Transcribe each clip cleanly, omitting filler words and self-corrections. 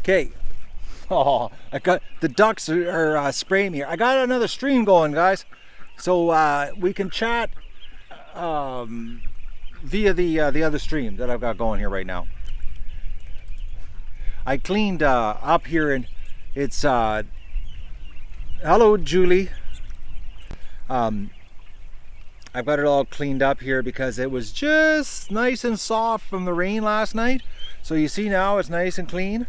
Okay. Oh, I got the ducks are spraying me. I got another stream going, guys. So we can chat via the other stream that I've got going here right now. I cleaned up here, and it's hello, Julie. I've got it all cleaned up here because it was just nice and soft from the rain last night. So you see now it's nice and clean.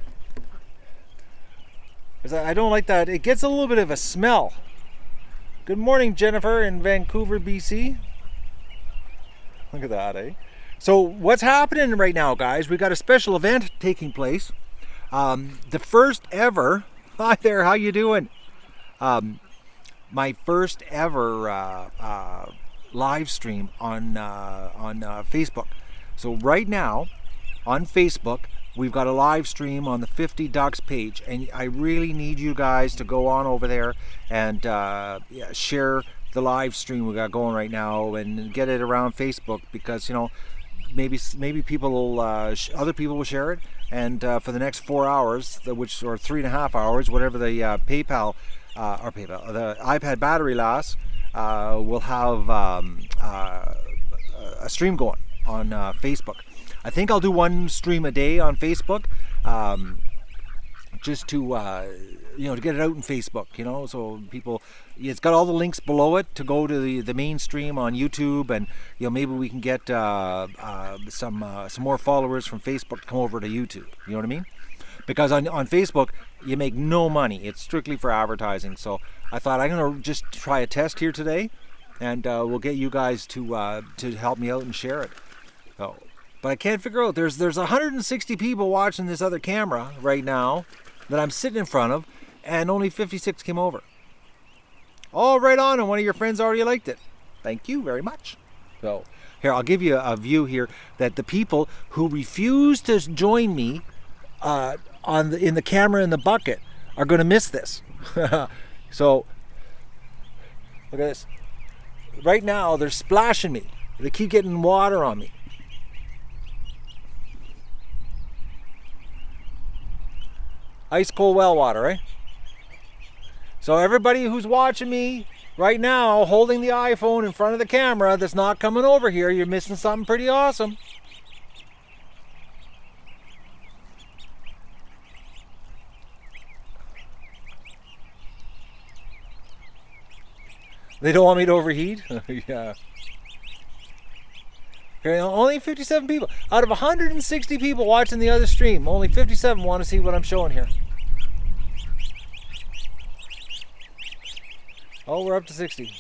I don't like that. It gets a little bit of a smell. Good morning, Jennifer in Vancouver, BC. Look at that, eh? So what's happening right now, guys? We got a special event taking place. The first ever. Hi there, how you doing? My first ever live stream on Facebook. So right now on Facebook, we've got a live stream on the 50 Ducks page, and I really need you guys to go on over there and share the live stream we got going right now and get it around Facebook, because maybe people will other people will share it, and for the next 4 hours, or 3.5 hours, whatever the the iPad battery lasts, we'll have a stream going on Facebook. I think I'll do one stream a day on Facebook, just to to get it out in Facebook, so people. It's got all the links below it to go to the main stream on YouTube, and maybe we can get some more followers from Facebook to come over to YouTube. You know what I mean? Because on Facebook you make no money; it's strictly for advertising. So I thought I'm gonna just try a test here today, and we'll get you guys to help me out and share it. So. But I can't figure out, there's 160 people watching this other camera right now that I'm sitting in front of, and only 56 came over. Oh, right on, and one of your friends already liked it. Thank you very much. So here, I'll give you a view here that the people who refuse to join me in the camera in the bucket are going to miss this. So look at this. Right now they're splashing me. They keep getting water on me. Ice cold well water, eh? So everybody who's watching me right now holding the iPhone in front of the camera that's not coming over here, you're missing something pretty awesome. They don't want me to overheat? Yeah. Okay, only 57 people. Out of 160 people watching the other stream, only 57 want to see what I'm showing here. Oh, we're up to 60.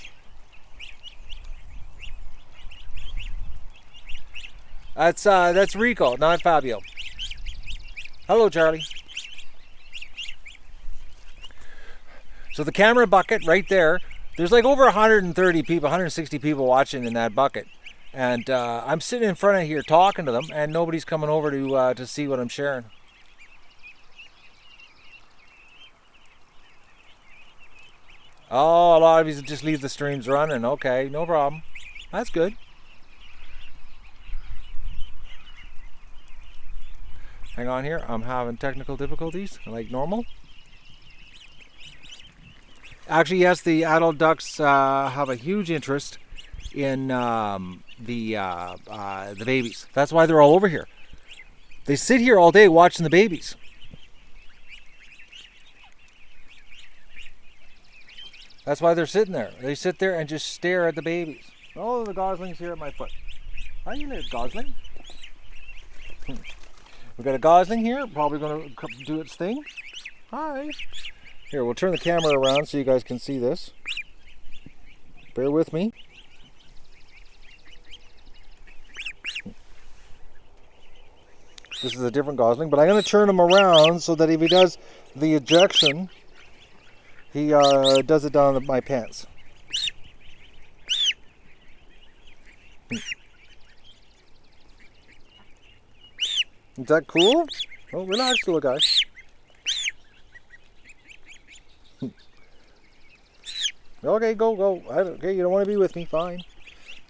That's Rico, not Fabio. Hello, Charlie. So the camera bucket right there, there's like over 130 people, 160 people watching in that bucket. And I'm sitting in front of here talking to them, and nobody's coming over to see what I'm sharing. Oh, a lot of you just leave the streams running. Okay, no problem. That's good. Hang on here. I'm having technical difficulties, like normal. Actually, yes, the adult ducks have a huge interest in the babies. That's why they're all over here. They sit here all day watching the babies. That's why they're sitting there. They sit there and just stare at the babies. Oh, the gosling's here at my foot. How you live, gosling? We've got a gosling here, probably going to do its thing. Hi. Here, we'll turn the camera around so you guys can see this. Bear with me. This is a different gosling, but I'm going to turn him around so that if he does the ejection, he does it down my pants. Is that cool? Oh, relax, little guy. Okay, go. Okay, you don't want to be with me, fine.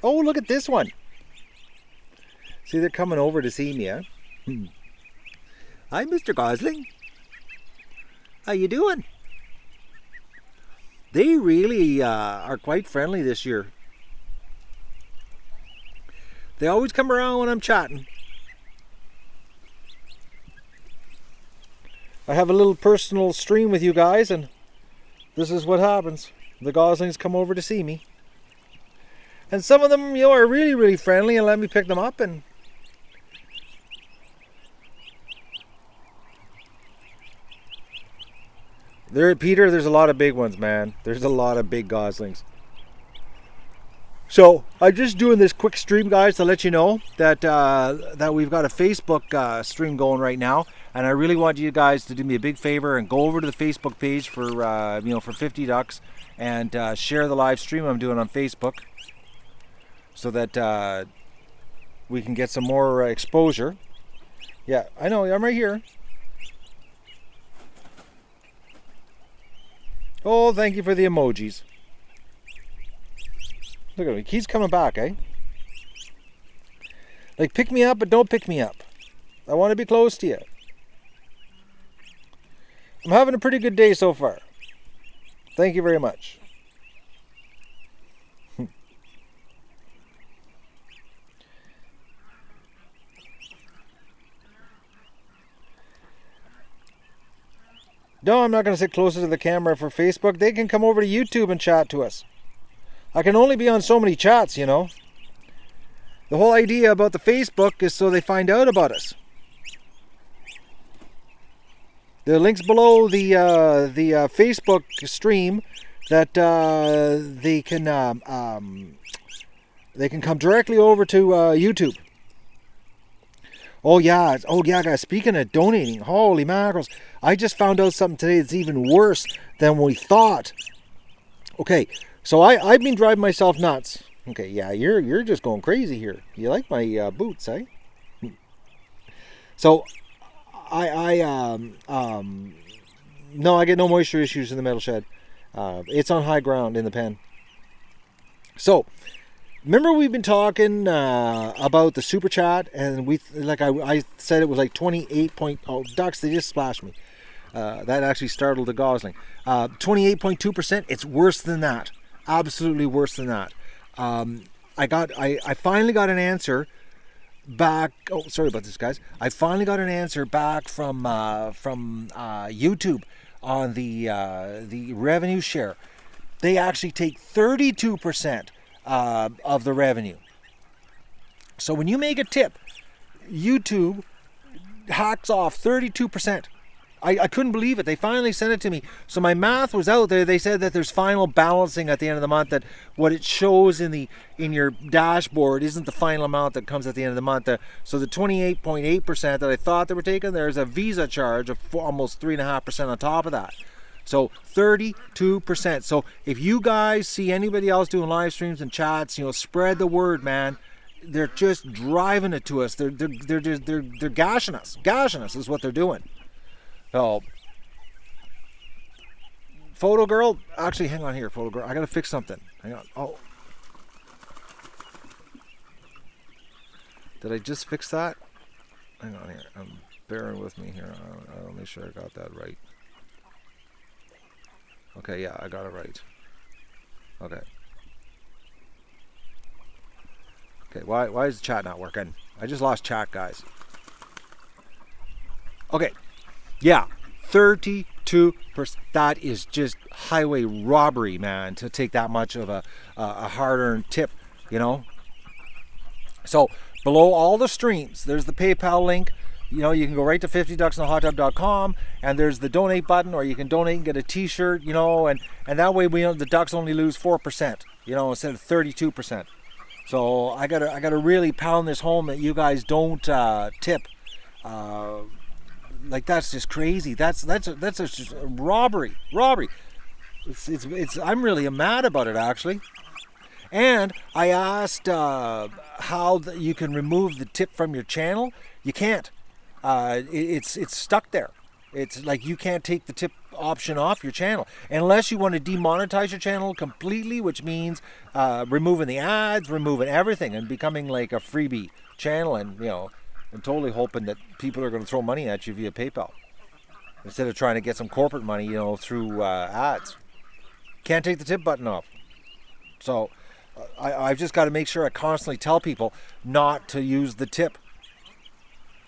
Oh, look at this one. See, they're coming over to see me, huh? Hi, Mr. Gosling. How you doing? They really are quite friendly this year. They always come around when I'm chatting. I have a little personal stream with you guys, and this is what happens. The goslings come over to see me. And some of them, are really, really friendly and let me pick them up. And Peter, there's a lot of big ones, man. There's a lot of big goslings. So I'm just doing this quick stream, guys, to let you know that that we've got a Facebook stream going right now, and I really want you guys to do me a big favor and go over to the Facebook page for for 50 ducks and share the live stream I'm doing on Facebook, so that we can get some more exposure. Yeah, I know, I'm right here. Oh, thank you for the emojis. Look at him. He's coming back, eh? Like, pick me up, but don't pick me up. I want to be close to you. I'm having a pretty good day so far. Thank you very much. No, I'm not going to sit closer to the camera for Facebook. They can come over to YouTube and chat to us. I can only be on so many chats, The whole idea about the Facebook is so they find out about us. The link's below the Facebook stream that they can come directly over to YouTube. Oh yeah, guys. Speaking of donating, holy mackerels! I just found out something today that's even worse than we thought. Okay. So I've been driving myself nuts. Okay, yeah, you're just going crazy here. You like my boots, eh? So no, I get no moisture issues in the metal shed. It's on high ground in the pen. So remember we've been talking about the super chat, and I said it was like 28 ducks. They just splashed me. That actually startled the gosling. 28.2%. It's worse than that. Absolutely worse than that. I finally got an answer back. Oh, sorry about this, guys. I finally got an answer back from YouTube on the revenue share. They actually take 32% of the revenue. So when you make a tip, YouTube hacks off 32%. I couldn't believe it. They finally sent it to me. So my math was out there. They said that there's final balancing at the end of the month, that what it shows in your dashboard isn't the final amount that comes at the end of the month. So the 28.8% that I thought they were taking, there's a Visa charge of almost 3.5% on top of that. So 32%. So if you guys see anybody else doing live streams and chats, spread the word, man. They're just driving it to us. They're gashing us. Gashing us is what they're doing. Oh, photo girl. Actually, hang on here, photo girl. I gotta fix something. Hang on. Oh, did I just fix that? Hang on here. Bearing with me here. I'll make sure I got that right. Okay, yeah, I got it right. Okay. Okay. Why is the chat not working? I just lost chat, guys. Okay. Yeah, 32%. That is just highway robbery, man, to take that much of a hard-earned tip, So below all the streams, there's the PayPal link. You can go right to 50ducksandahotTub.com, and there's the donate button, or you can donate and get a T-shirt, and that way the ducks only lose 4%, instead of 32%. So I gotta really pound this home that you guys don't tip. Like, that's just crazy. That's just a robbery. It's I'm really mad about it, actually. And I asked how you can remove the tip from your channel. You can't. It's stuck there. It's like you can't take the tip option off your channel unless you want to demonetize your channel completely, which means removing the ads, removing everything, and becoming like a freebie channel, and I'm totally hoping that people are going to throw money at you via PayPal. instead of trying to get some corporate money, through ads. Can't take the tip button off. So I've just got to make sure I constantly tell people not to use the tip.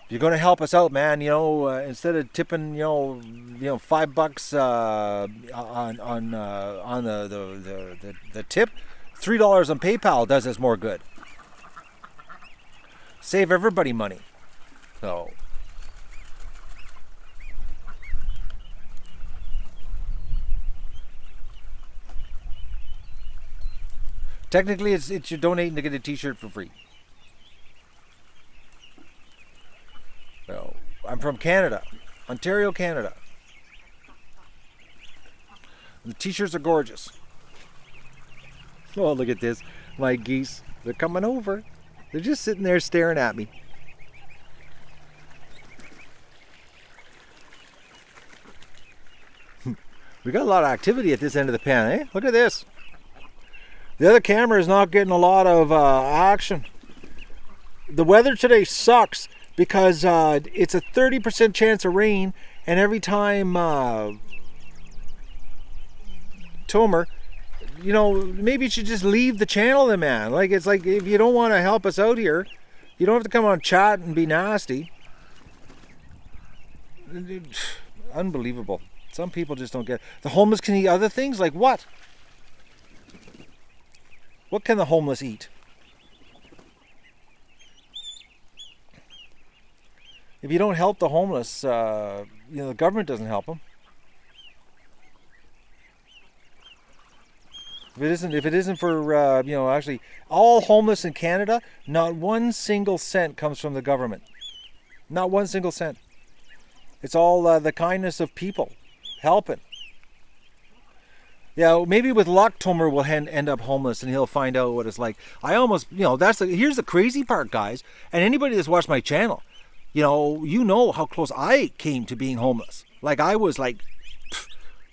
If you're going to help us out, man, instead of tipping, $5 on the tip, $3 on PayPal does us more good. Save everybody money. So technically, it's you're donating to get a T-shirt for free. So I'm from Canada, Ontario, Canada. The T-shirts are gorgeous. Oh, look at this, my geese. They're coming over. They're just sitting there staring at me. We got a lot of activity at this end of the pen, eh? Look at this. The other camera is not getting a lot of action. The weather today sucks because it's a 30% chance of rain, and every time Tomer, maybe you should just leave the channel then, man. It's like, if you don't want to help us out here, you don't have to come on chat and be nasty. Unbelievable. Some people just don't get it. The homeless can eat other things? Like what? What can the homeless eat? If you don't help the homeless, the government doesn't help them. If it isn't for, actually, all homeless in Canada, not 1 single cent comes from the government. Not 1 single cent. It's all the kindness of people helping. Yeah, maybe with luck, Tomer will end up homeless and he'll find out what it's like. Here's the crazy part, guys, and anybody that's watched my channel, you know how close I came to being homeless. Like, I was like,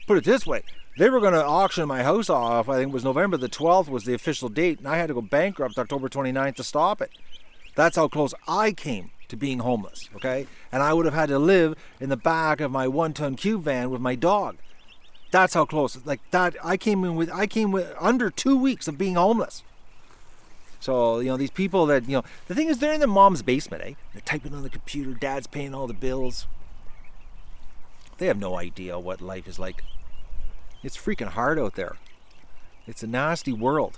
put it this way, they were going to auction my house off. I think it was November the 12th was the official date, and I had to go bankrupt October 29th to stop it. That's how close I came to being homeless, okay? And I would have had to live in the back of my 1-ton cube van with my dog. That's how close. Like that, I came with under 2 weeks of being homeless. So, these people that, the thing is, they're in their mom's basement, eh? They're typing on the computer, dad's paying all the bills. They have no idea what life is like. It's freaking hard out there. It's a nasty world.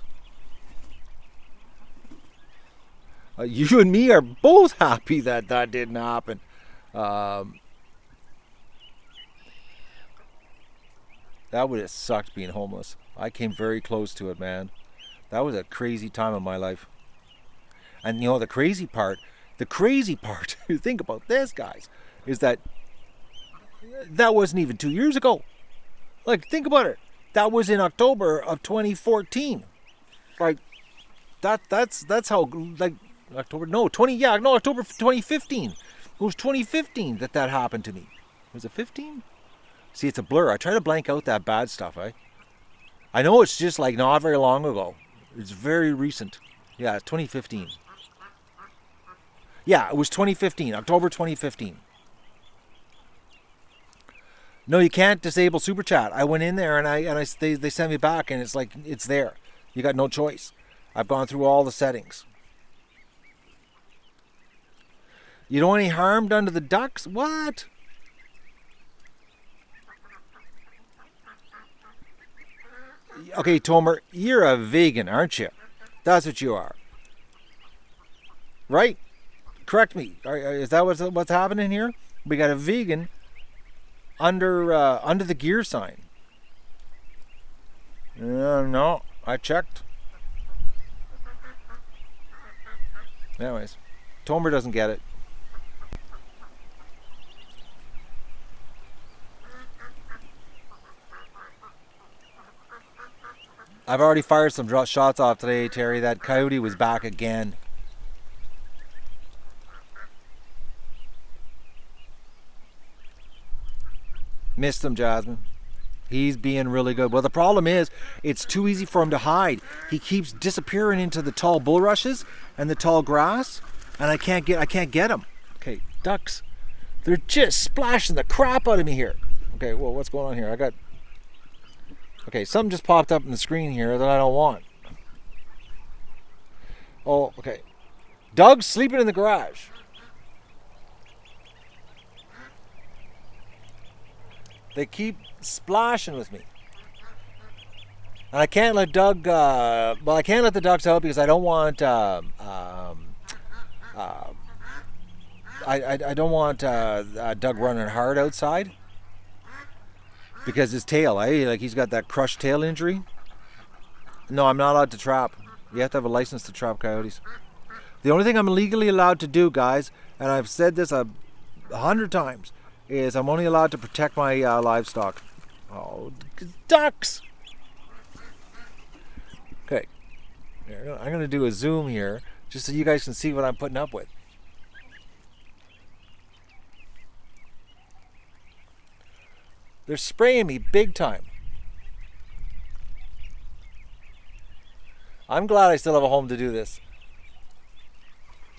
You and me are both happy that didn't happen. That would have sucked being homeless. I came very close to it, man. That was a crazy time of my life. And the crazy part, think about this, guys, is that wasn't even 2 years ago. Like, think about it. That was in October of 2014. Like, that's how, like, October 2015. It was 2015 that happened to me. Was it 15? See, it's a blur. I try to blank out that bad stuff, eh? I know it's just like not very long ago. It's very recent. Yeah, it's 2015. Yeah, it was 2015, October 2015. No, you can't disable Super Chat. I went in there and they sent me back, and it's like, it's there. You got no choice. I've gone through all the settings. You don't want any harm done to the ducks? What? Okay, Tomer, you're a vegan, aren't you? That's what you are. Right? Correct me. Is that what's happening here? We got a vegan under the gear sign. No, I checked. Anyways, Tomer doesn't get it. I've already fired some shots off today, Terry. That coyote was back again. Missed him, Jasmine. He's being really good. Well, the problem is, it's too easy for him to hide. He keeps disappearing into the tall bulrushes and the tall grass, and I can't get him. Okay, ducks. They're just splashing the crap out of me here. Okay, well, what's going on here? Okay, something just popped up on the screen here that I don't want. Oh, okay. Doug's sleeping in the garage. They keep splashing with me. And I can't let Doug, I can't let the ducks out because I don't want, I don't want Doug running hard outside. Because his tail, he's got that crushed tail injury. No, I'm not allowed to trap. You have to have a license to trap coyotes. The only thing I'm legally allowed to do, guys, and I've said this 100 times, is I'm only allowed to protect my livestock. Oh, ducks! Okay, I'm going to do a zoom here, just so you guys can see what I'm putting up with. They're spraying me big time. I'm glad I still have a home to do this.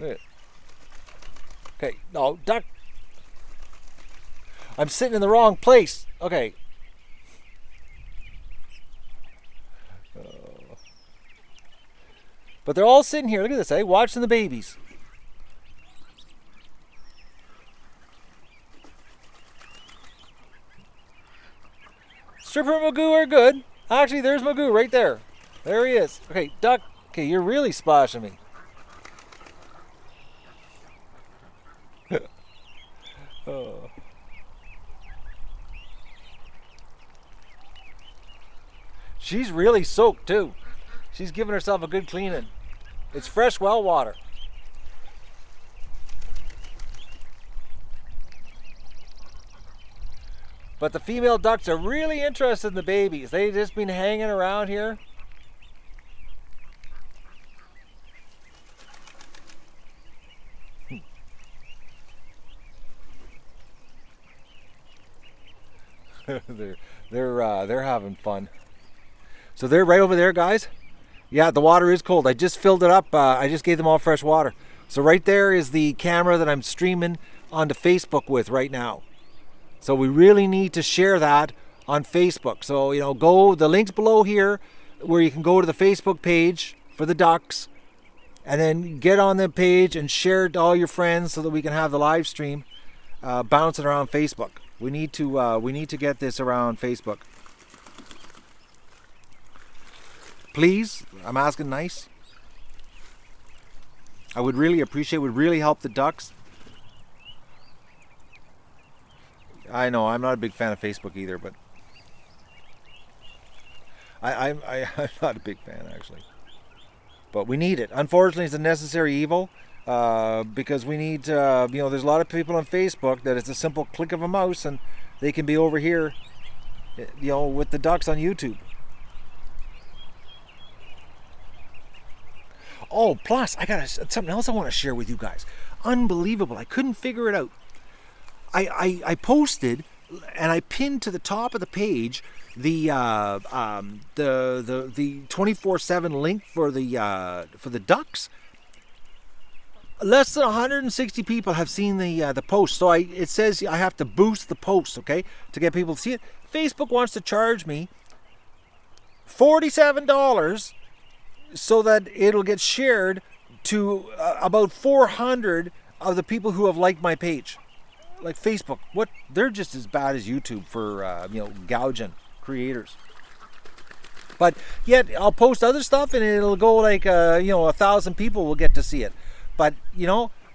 Okay, no, duck. I'm sitting in the wrong place. Okay. But they're all sitting here, look at this, watching the babies. Stripper and Magoo are good. Actually, there's Magoo right there. There he is. Okay, duck. Okay, you're really splashing me. Oh. She's really soaked too. She's giving herself a good cleaning. It's fresh well water. But the female ducks are really interested in the babies. They've just been hanging around here. they're having fun. So they're right over there, guys. Yeah, the water is cold. I just filled it up. I just gave them all fresh water. So right there is the camera that I'm streaming onto Facebook with right now. So we really need to share that on Facebook. So, go, the link's below here where you can go to the Facebook page for the ducks and then get on the page and share it to all your friends so that we can have the live stream bouncing around Facebook. We need to get this around Facebook. Please, I'm asking nice. I would really appreciate, would really help the ducks. I know, I'm not a big fan of Facebook either, but I'm not a big fan actually. But we need it. Unfortunately, it's a necessary evil because we need, there's a lot of people on Facebook that it's a simple click of a mouse and they can be over here, with the ducks on YouTube. Oh, plus, I got something else I want to share with you guys. Unbelievable. I couldn't figure it out. I posted and I pinned to the top of the page the 24/7 link for the ducks. Less than 160 people have seen the post. So it says I have to boost the post, okay, to get people to see it. Facebook wants to charge me $47 so that it'll get shared to about 400 of the people who have liked my page. Like Facebook, they're just as bad as YouTube for gouging creators. But yet I'll post other stuff and it'll go like 1,000 people will get to see it. But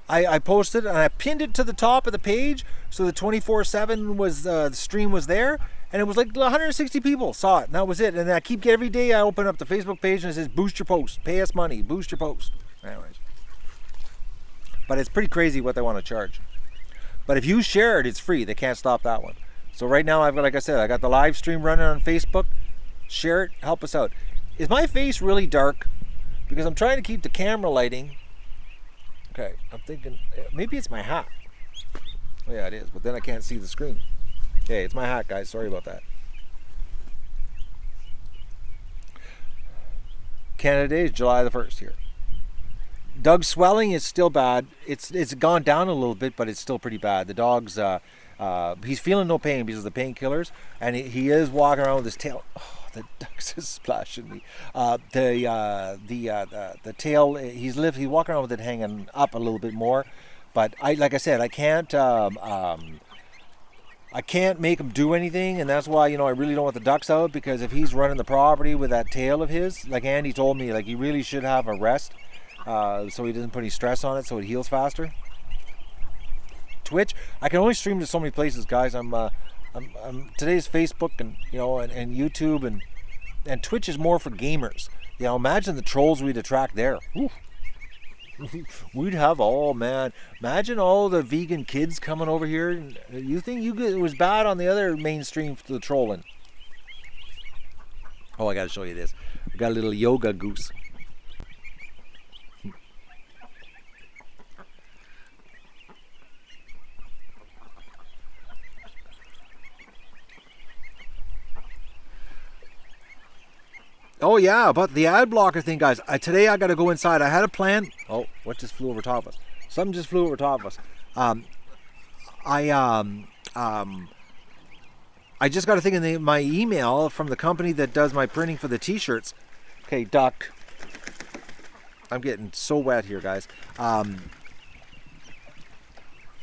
I posted and I pinned it to the top of the page so the 24/7 was the stream was there, and it was like 160 people saw it, and that was it. And I keep every day I open up the Facebook page and it says boost your post, pay us money, boost your post. Anyways, but it's pretty crazy what they want to charge. But if you share it, it's free. They can't stop that one. So right now, like I said, I got the live stream running on Facebook. Share it, help us out. Is my face really dark? Because I'm trying to keep the camera lighting. Okay, I'm thinking maybe it's my hat. Oh yeah, it is, but then I can't see the screen. Okay, it's my hat, guys. Sorry about that. Canada Day is July the 1st here. Doug's swelling is still bad. It's gone down a little bit, but it's still pretty bad. The dog's he's feeling no pain because of the painkillers, and he is walking around with his tail. Oh, the duck's is splashing me. The tail. He's walking around with it hanging up a little bit more, but like I said, I can't. I can't make him do anything, and that's why I really don't want the ducks out, because if he's running the property with that tail of his, like Andy told me, like he really should have a rest, so he doesn't put any stress on it, so it heals faster. Twitch, I can only stream to so many places, guys. I'm today's Facebook and and YouTube and Twitch is more for gamers. Imagine the trolls we'd attract there. Whew. We'd have imagine all the vegan kids coming over here. You think it was bad on the other mainstream for the trolling? Oh, I gotta show you this. We got a little yoga goose. Oh yeah, about the ad blocker thing, guys. Today I got to go inside. I had a plan. Oh, what just flew over top of us? Something just flew over top of us. I just got a thing in my email from the company that does my printing for the T-shirts. Okay, Duck. I'm getting so wet here, guys.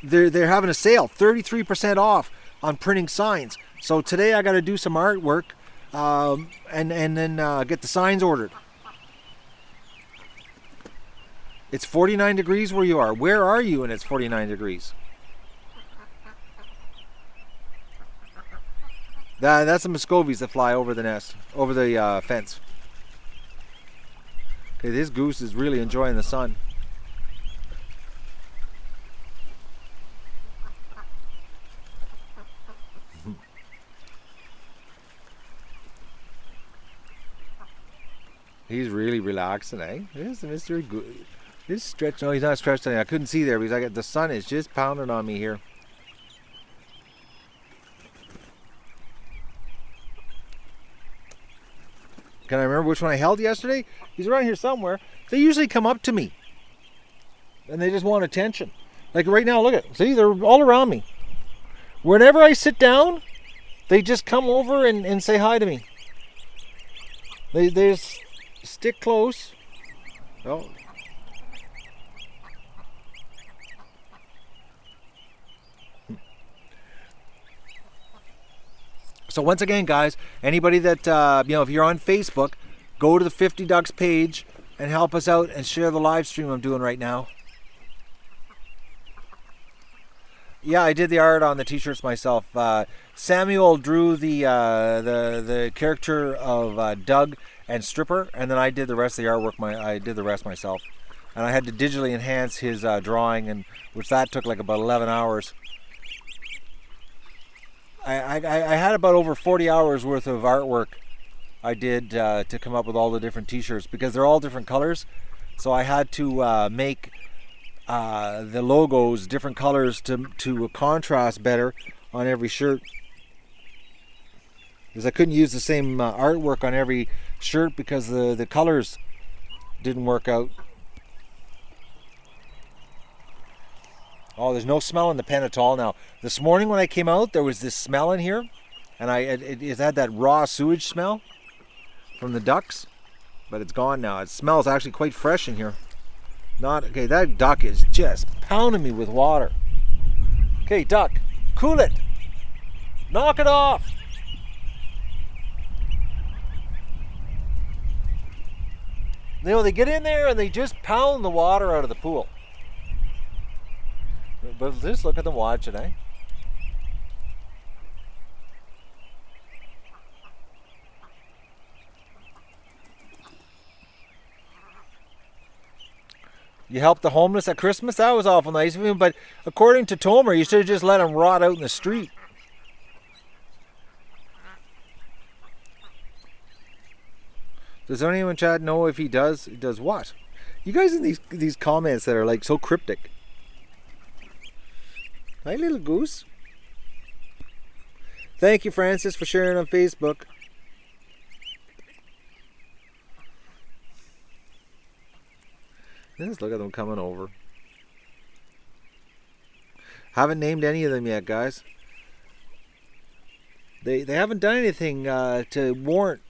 They're having a sale, 33% off on printing signs. So today I got to do some artwork. And then get the signs ordered. It's 49 degrees where you are. Where are you when it's 49 degrees? That's the Muscovies that fly over the fence. Okay, this goose is really enjoying the sun. He's really relaxing, eh? This Mr. Good. He's stretched. No, he's not stretched. I couldn't see there because the sun is just pounding on me here. Can I remember which one I held yesterday? He's around here somewhere. They usually come up to me. And they just want attention. Like right now, look at. See, they're all around me. Whenever I sit down, they just come over and say hi to me. They just stick close. Oh. So once again, guys, anybody that if you're on Facebook, go to the 50 Ducks page and help us out and share the live stream I'm doing right now. Yeah, I did the art on the T-shirts myself. Samuel drew the character of Doug and Stripper, and then I did the rest of the artwork. I did the rest myself, and I had to digitally enhance his drawing, and which that took like about 11 hours. I had about over 40 hours worth of artwork I did to come up with all the different T-shirts, because they're all different colors, so I had to make the logos different colors to contrast better on every shirt, because I couldn't use the same artwork on every shirt because the colors didn't work out. Oh, there's no smell in the pen at all now. This morning when I came out, there was this smell in here, and it had that raw sewage smell from the ducks, but it's gone now. It smells actually quite fresh in here. Okay, that duck is just pounding me with water. Okay, duck, cool it. Knock it off. They get in there and they just pound the water out of the pool. But just look at them watching, eh? You helped the homeless at Christmas? That was awful nice of him, but according to Tomer, you should have just let him rot out in the street. Does anyone in chat know if he does what? You guys in these comments that are like so cryptic. Hi, little goose. Thank you, Francis, for sharing on Facebook. Just look at them coming over. Haven't named any of them yet, guys. They haven't done anything to warrant.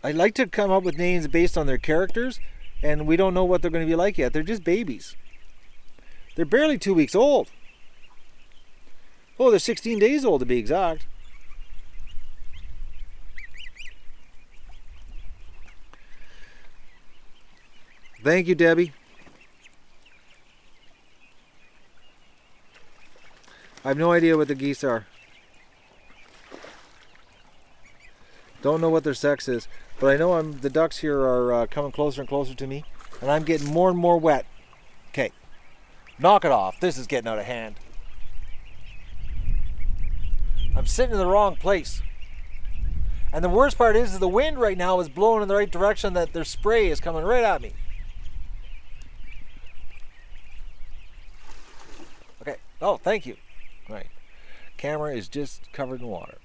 I'd like to come up with names based on their characters, and we don't know what they're going to be like yet. They're just babies. They're barely 2 weeks old. Oh, they're 16 days old to be exact. Thank you, Debbie. I have no idea what the geese are. Don't know what their sex is, but I know the ducks here are coming closer and closer to me, and I'm getting more and more wet. Okay, knock it off. This is getting out of hand. I'm sitting in the wrong place. And the worst part is the wind right now is blowing in the right direction, that their spray is coming right at me. Okay, oh, thank you. Right, camera is just covered in water.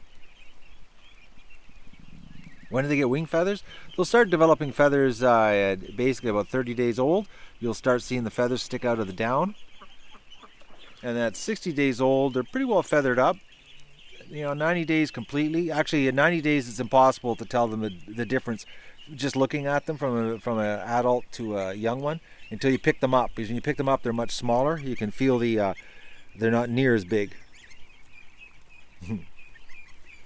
When do they get wing feathers? They'll start developing feathers at basically about 30 days old. You'll start seeing the feathers stick out of the down. And at 60 days old, they're pretty well feathered up. 90 days completely. Actually, at 90 days, it's impossible to tell them the difference just looking at them from an adult to a young one until you pick them up. Because when you pick them up, they're much smaller. You can feel they're not near as big.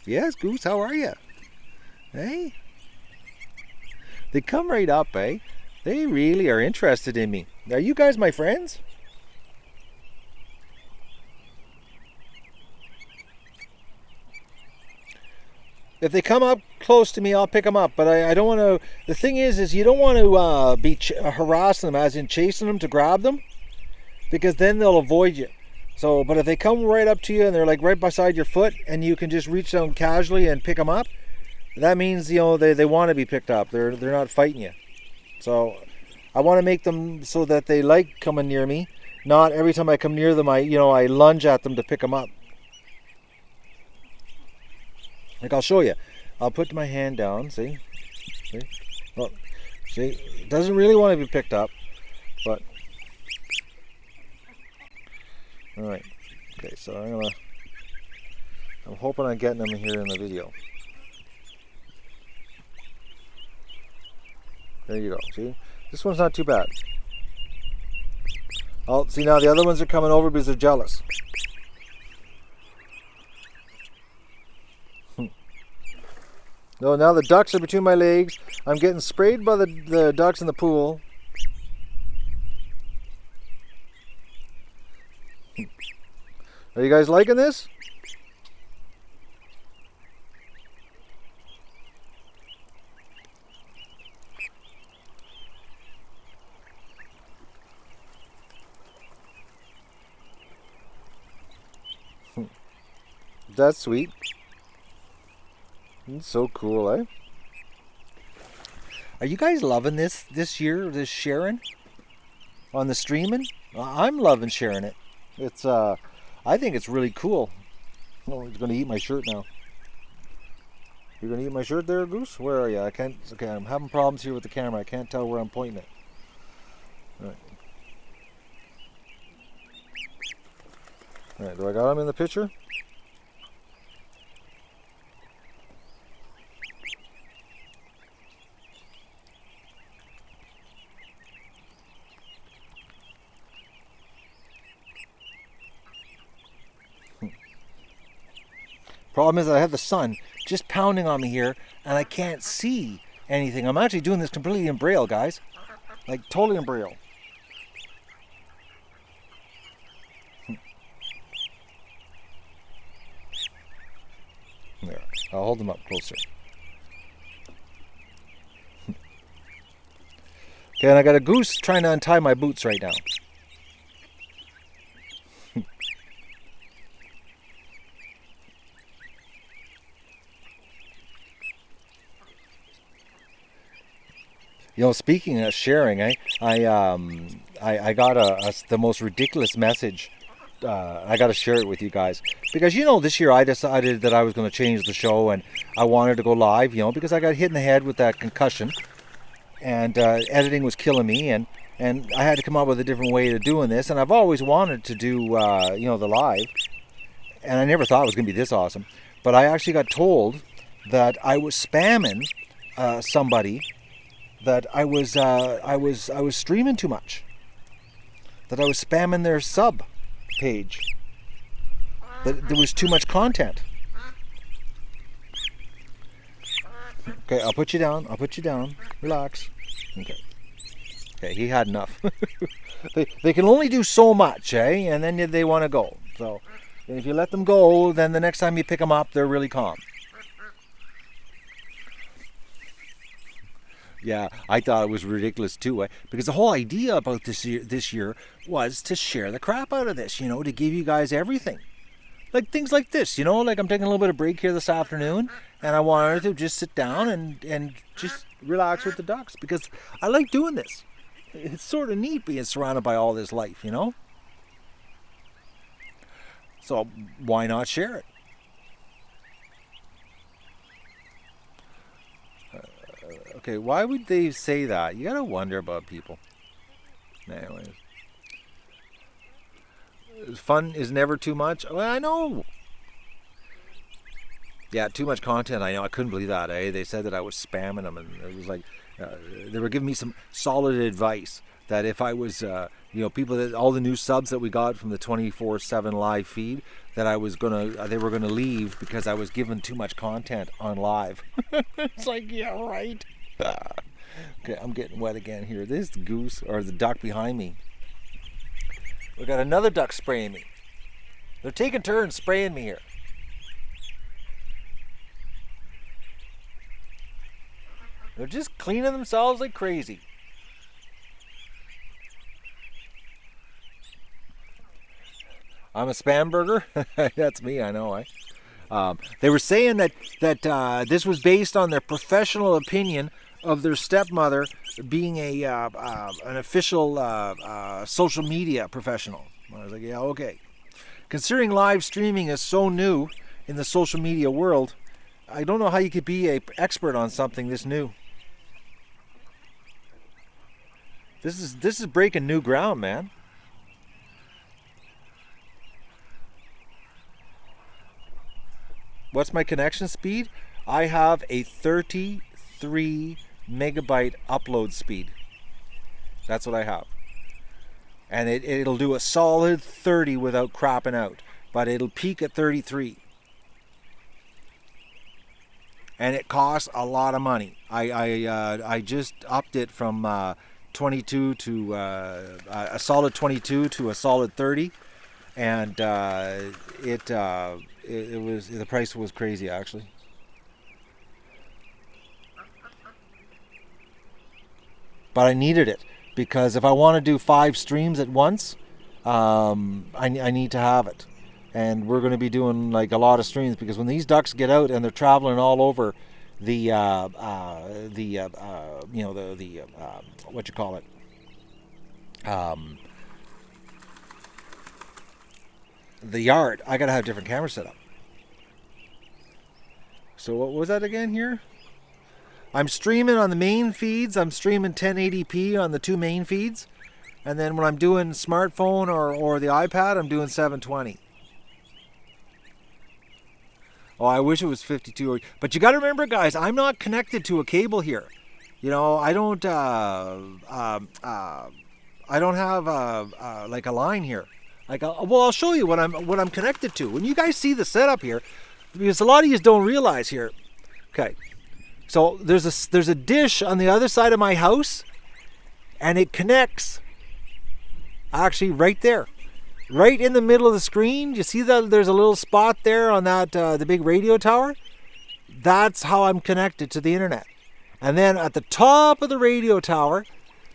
Yes, Goose, how are you? Hey? They come right up, eh? They really are interested in me. Are you guys my friends? If they come up close to me, I'll pick them up. But I don't want to... The thing is you don't want to be harassing them, as in chasing them to grab them. Because then they'll avoid you. So, but if they come right up to you and they're like right beside your foot, and you can just reach down casually and pick them up, that means, they want to be picked up. They're not fighting you. So I want to make them so that they like coming near me. Not every time I come near them, I lunge at them to pick them up. Like, I'll show you. I'll put my hand down. See? Well, see? It doesn't really want to be picked up, but... All right. Okay, so I'm hoping I'm getting them here in the video. There you go. See? This one's not too bad. Oh, see, now the other ones are coming over because they're jealous. No, now the ducks are between my legs. I'm getting sprayed by the ducks in the pool. Are you guys liking this? That's sweet. It's so cool, eh? Are you guys loving this year, this sharing on the streaming? I'm loving sharing it. It's I think it's really cool. Oh, he's going to eat my shirt now. You're going to eat my shirt there, Goose? Where are you? I can't. Okay, I'm having problems here with the camera. I can't tell where I'm pointing it. All right. All right, do I got him in the picture? Problem is that I have the sun just pounding on me here, and I can't see anything. I'm actually doing this completely in Braille, guys. Like, totally in Braille. There, I'll hold them up closer. Okay, and I got a goose trying to untie my boots right now. Speaking of sharing, I got the most ridiculous message. I got to share it with you guys because this year I decided that I was going to change the show and I wanted to go live. Because I got hit in the head with that concussion and editing was killing me. And and I had to come up with a different way of doing this. And I've always wanted to do, the live, and I never thought it was going to be this awesome. But I actually got told that I was spamming somebody, that I was streaming too much, that I was spamming their sub page, that there was too much content. Okay, I'll put you down. Relax. Okay, he had enough. they can only do so much, eh? And then they want to go. So if you let them go, then the next time you pick them up, they're really calm. Yeah, I thought it was ridiculous too, because the whole idea about this year was to share the crap out of this, to give you guys everything. Like things like this, like I'm taking a little bit of break here this afternoon, and I wanted to just sit down and just relax with the ducks, because I like doing this. It's sort of neat being surrounded by all this life, So why not share it? Okay, why would they say that? You gotta wonder about people. Anyways. Fun is never too much. Well, I know. Yeah, too much content. I know. I couldn't believe that. They said that I was spamming them, and it was like they were giving me some solid advice that if I was, people that all the new subs that we got from the 24/7 live feed, that they were gonna leave because I was giving too much content on live. It's like, yeah, right. Okay, I'm getting wet again here. This goose or the duck behind me. We got another duck spraying me. They're taking turns spraying me here. They're just cleaning themselves like crazy. I'm a spam burger. That's me, I know. They were saying that this was based on their professional opinion of their stepmother being an official social media professional. I was like, yeah, okay. Considering live streaming is so new in the social media world, I don't know how you could be an expert on something this new. This is breaking new ground, man. What's my connection speed? I have a 33 megabyte upload speed. That's what I have. And it'll do a solid 30 without crapping out, but it'll peak at 33. And it costs a lot of money. I just upped it from 22 to a solid 22 to a solid 30, and it was, the price was crazy actually. But I needed it because if I want to do 5 streams at once, I need to have it. And we're going to be doing like a lot of streams because when these ducks get out and they're traveling all over the what you call it, the yard, I gotta have a different camera set up. So what was that again here? I'm streaming on the main feeds. I'm streaming 1080p on the 2 main feeds, and then when I'm doing smartphone or the iPad, I'm doing 720. Oh, I wish it was 52. But you got to remember, guys, I'm not connected to a cable here. I don't have like a line here. I'll show you what I'm connected to. When you guys see the setup here, because a lot of you don't realize here. Okay, so there's a dish on the other side of my house, and it connects. Actually, right there. Right in the middle of the screen, you see that there's a little spot there on that the big radio tower? That's how I'm connected to the internet. And then at the top of the radio tower,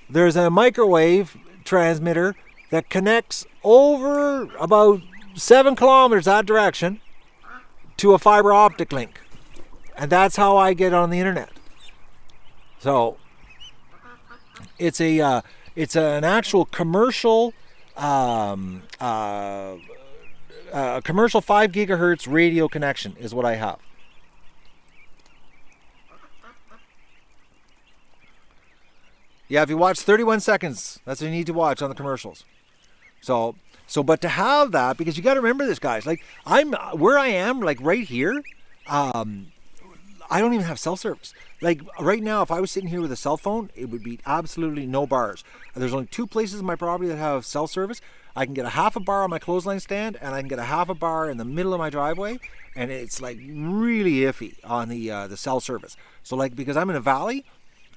there's a microwave transmitter that connects over about 7 kilometers that direction to a fiber optic link. And that's how I get on the internet. So it's an actual commercial a commercial 5 gigahertz radio connection is what I have. Yeah, if you watch 31 seconds, that's what you need to watch on the commercials. But to have that, because you got to remember this, guys. Like I'm where I am, like right here. I don't even have cell service. Like right now, if I was sitting here with a cell phone, it would be absolutely no bars. There's only 2 places in my property that have cell service. I can get a half a bar on my clothesline stand, and I can get a half a bar in the middle of my driveway, and it's like really iffy on the cell service. So like because I'm in a valley,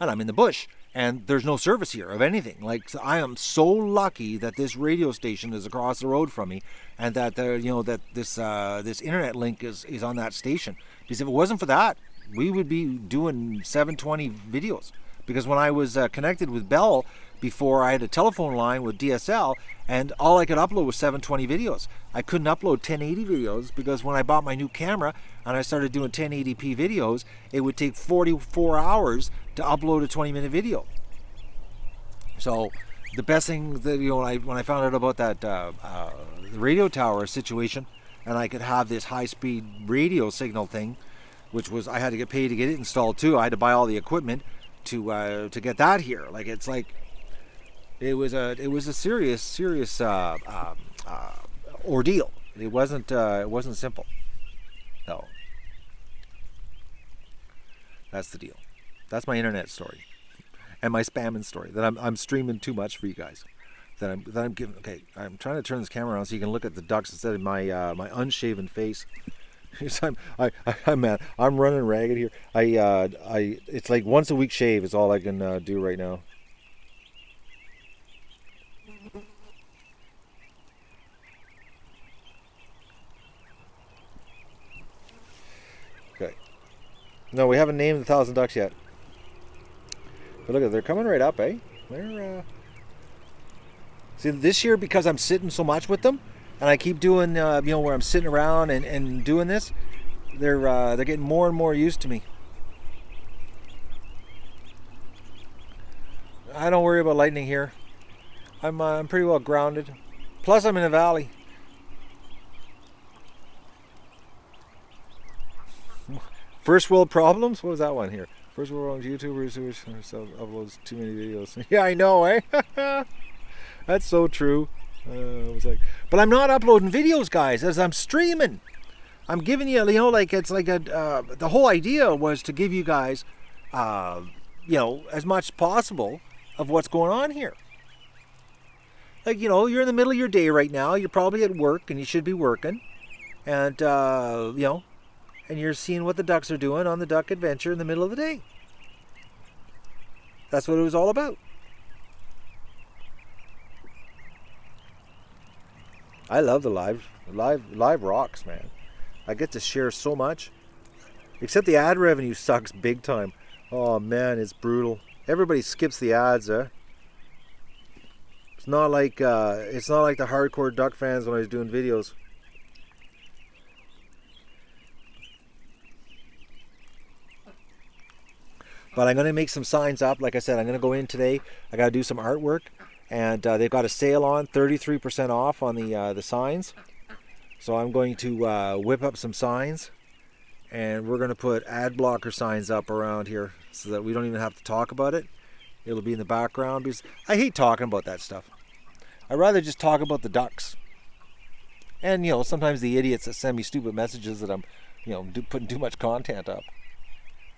and I'm in the bush, and there's no service here of anything. Like so I am so lucky that this radio station is across the road from me, and that that this internet link is on that station. Because if it wasn't for that, we would be doing 720 videos. Because when I was connected with Bell before, I had a telephone line with DSL, and all I could upload was 720 videos. I couldn't upload 1080 videos because when I bought my new camera and I started doing 1080p videos, it would take 44 hours to upload a 20-minute video. So the best thing that when I found out about that the radio tower situation, and I could have this high-speed radio signal thing, which was I had to get paid to get it installed too. I had to buy all the equipment to get that here. Like it's like it was a serious ordeal. It wasn't simple. No, that's the deal. That's my internet story, and my spamming story. That I'm streaming too much for you guys. That I'm giving. Okay, I'm trying to turn this camera on so you can look at the ducks instead of my my unshaven face. I'm running ragged here. It's like once a week shave is all I can do right now. Okay. No, we haven't named the 1,000 ducks yet. But look, they're coming right up, eh? They're see this year because I'm sitting so much with them. And I keep doing, where I'm sitting around and doing this. They're getting more and more used to me. I don't worry about lightning here. I'm pretty well grounded. Plus, I'm in a valley. First world problems? What was that one here? First world problems. YouTubers who uploads too many videos. Yeah, I know, eh? That's so true. I was like, but I'm not uploading videos, guys, as I'm streaming. I'm giving you, like it's like the whole idea was to give you guys, as much as possible of what's going on here. Like, you're in the middle of your day right now. You're probably at work, and you should be working, and and you're seeing what the ducks are doing on the duck adventure in the middle of the day. That's what it was all about. I love the live rocks, man. I get to share so much. Except the ad revenue sucks big time. Oh man, it's brutal. Everybody skips the ads, eh? It's not like the hardcore duck fans when I was doing videos. But I'm gonna make some signs up. Like I said, I'm gonna go in today. I gotta do some artwork. And they've got a sale on 33% off on the signs. So I'm going to whip up some signs, and we're going to put ad blocker signs up around here so that we don't even have to talk about it. It'll be in the background because I hate talking about that stuff. I'd rather just talk about the ducks. And sometimes the idiots that send me stupid messages that I'm putting too much content up.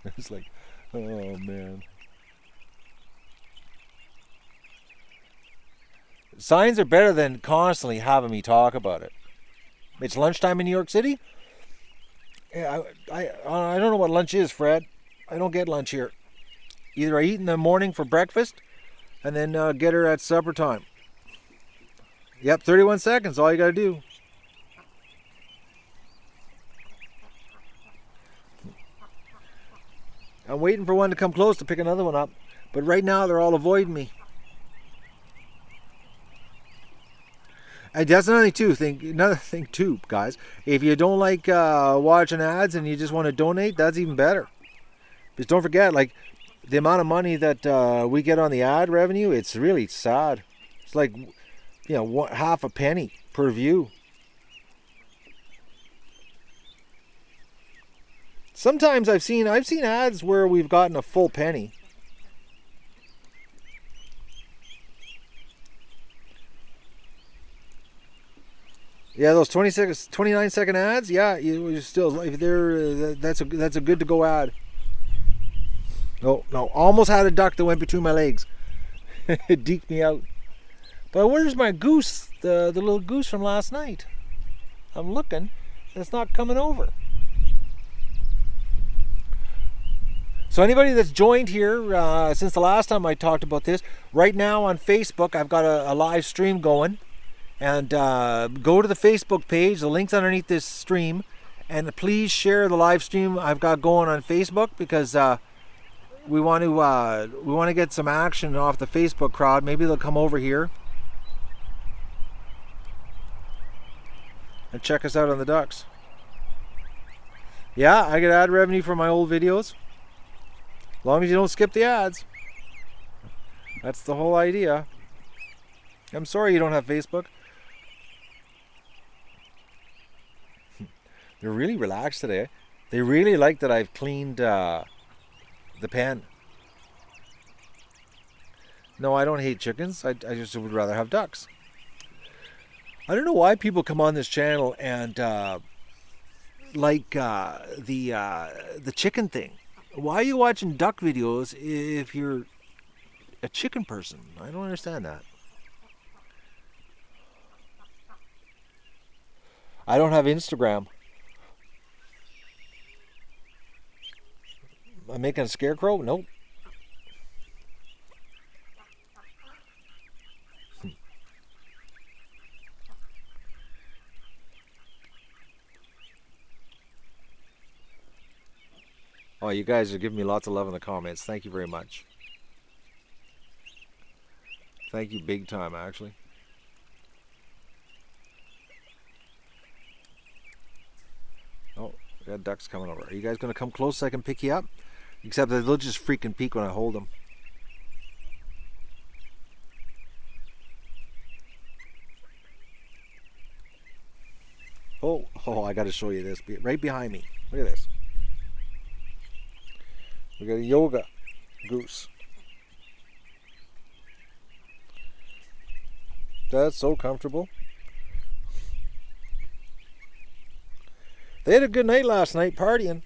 It's like, oh man. Signs are better than constantly having me talk about it. It's lunchtime in New York City. Yeah, I don't know what lunch is, Fred. I don't get lunch here. Either I eat in the morning for breakfast, and then get her at supper time. Yep, 31 seconds. All you gotta do. I'm waiting for one to come close to pick another one up, but right now they're all avoiding me. And that's another thing too, guys. If you don't like watching ads and you just want to donate, that's even better. Because don't forget, like the amount of money that we get on the ad revenue, it's really sad. It's like half a penny per view. Sometimes I've seen ads where we've gotten a full penny. Yeah, those 29-second ads. Yeah, you still if they're that's a good to go ad. Oh no, almost had a duck that went between my legs. It deked me out. But where's my goose? The little goose from last night. I'm looking, and it's not coming over. So anybody that's joined here since the last time I talked about this, right now on Facebook, I've got a live stream going. And go to the Facebook page. The link's underneath this stream. And please share the live stream I've got going on Facebook because we want to get some action off the Facebook crowd. Maybe they'll come over here and check us out on the ducks. Yeah, I get ad revenue from my old videos. As long as you don't skip the ads. That's the whole idea. I'm sorry you don't have Facebook. They're really relaxed today. They really like that I've cleaned the pen. No, I don't hate chickens. I just would rather have ducks. I don't know why people come on this channel and like the chicken thing. Why are you watching duck videos if you're a chicken person? I don't understand that. I don't have Instagram. I'm making a scarecrow? Nope. Oh, you guys are giving me lots of love in the comments. Thank you very much. Thank you big time, actually. Oh, we got ducks coming over. Are you guys going to come close so I can pick you up? Except that they'll just freaking peek when I hold them. Oh, I got to show you this. Right behind me. Look at this. We got a yoga goose. That's so comfortable. They had a good night last night partying.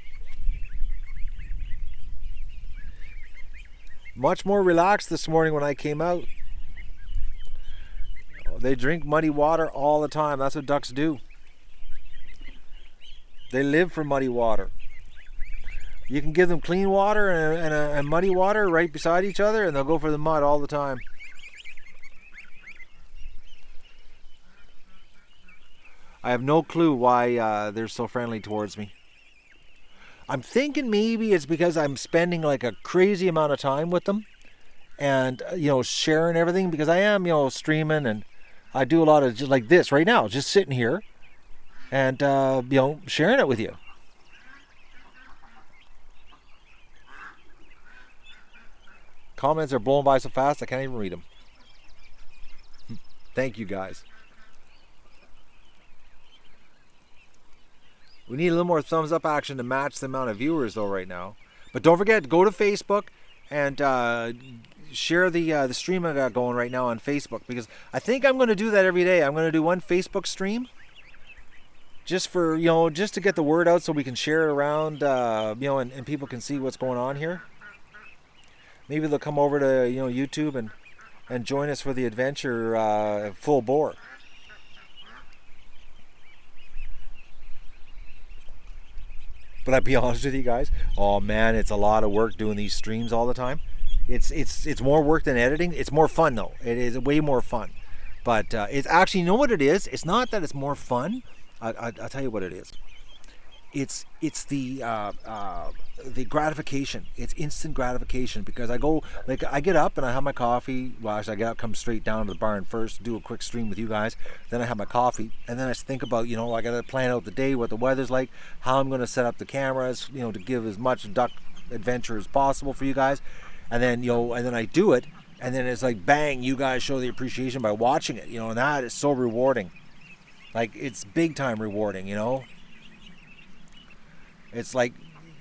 Much more relaxed this morning when I came out. They drink muddy water all the time. That's what ducks do. They live for muddy water. You can give them clean water and muddy water right beside each other, and they'll go for the mud all the time. I have no clue why they're so friendly towards me. I'm thinking maybe it's because I'm spending like a crazy amount of time with them and, sharing everything, because I am, streaming, and I do a lot of just like this right now, just sitting here and, sharing it with you. Comments are blowing by so fast I can't even read them. Thank you guys. We need a little more thumbs up action to match the amount of viewers though right now. But don't forget, go to Facebook and share the stream I got going right now on Facebook, because I think I'm going to do that every day. I'm going to do one Facebook stream just for, just to get the word out so we can share it around, and people can see what's going on here. Maybe they'll come over to, YouTube and join us for the adventure full bore. But I'll be honest with you guys, oh man, it's a lot of work doing these streams all the time. It's more work than editing. It's more fun though. It is way more fun. But it's actually, you know what it is? It's not that it's more fun. I'll tell you what it is. It's the gratification. It's instant gratification, because I get up and I have my coffee. Well, actually, I get up, come straight down to the barn first, do a quick stream with you guys. Then I have my coffee, and then I think about, I got to plan out the day, what the weather's like, how I'm going to set up the cameras, to give as much duck adventure as possible for you guys. And then, and then I do it, and then it's like, bang, you guys show the appreciation by watching it, and that is so rewarding. Like, it's big time rewarding, It's like,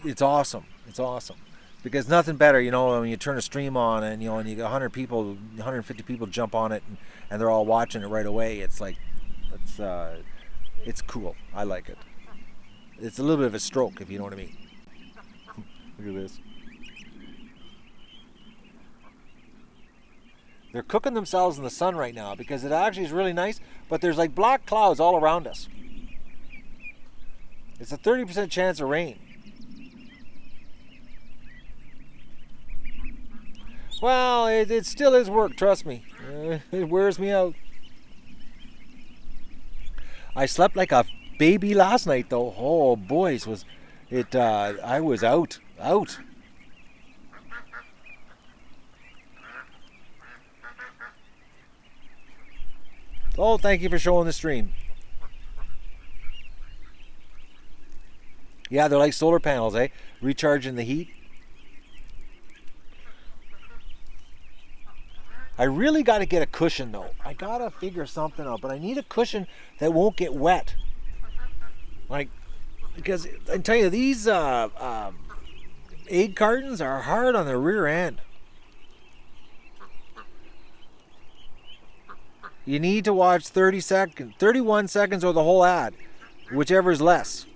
it's awesome. It's awesome. Because nothing better, when you turn a stream on and, and you got 100 people, 150 people jump on it and they're all watching it right away. It's like, It's cool. I like it. It's a little bit of a stroke, if you know what I mean. Look at this. They're cooking themselves in the sun right now because it actually is really nice, but there's like black clouds all around us. It's a 30% chance of rain. Well, it still is work, trust me. It wears me out. I slept like a baby last night, though. Oh, boys, was it? I was out. Oh, thank you for showing the stream. Yeah, they're like solar panels, eh? Recharging the heat. I really got to get a cushion, though. I got to figure something out, but I need a cushion that won't get wet. Like, because I tell you, these egg cartons are hard on the rear end. You need to watch 31 seconds or the whole ad, whichever is less.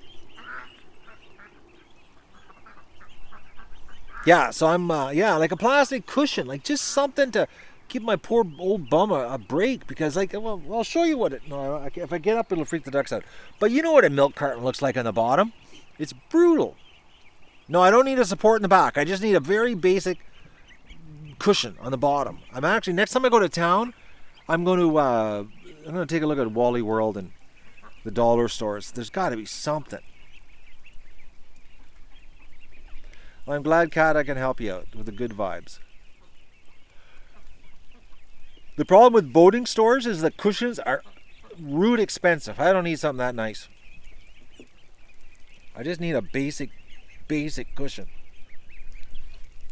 Yeah, so I'm, like a plastic cushion, like just something to give my poor old bum a break, because like, well, I'll show you what it, no, if I get up, it'll freak the ducks out. But you know what a milk carton looks like on the bottom? It's brutal. No, I don't need a support in the back. I just need a very basic cushion on the bottom. I'm actually, next time I go to town, I'm going to take a look at Wally World and the dollar stores. There's got to be something. Well, I'm glad, Kat, I can help you out with the good vibes. The problem with boating stores is that cushions are rude expensive. I don't need something that nice. I just need a basic cushion.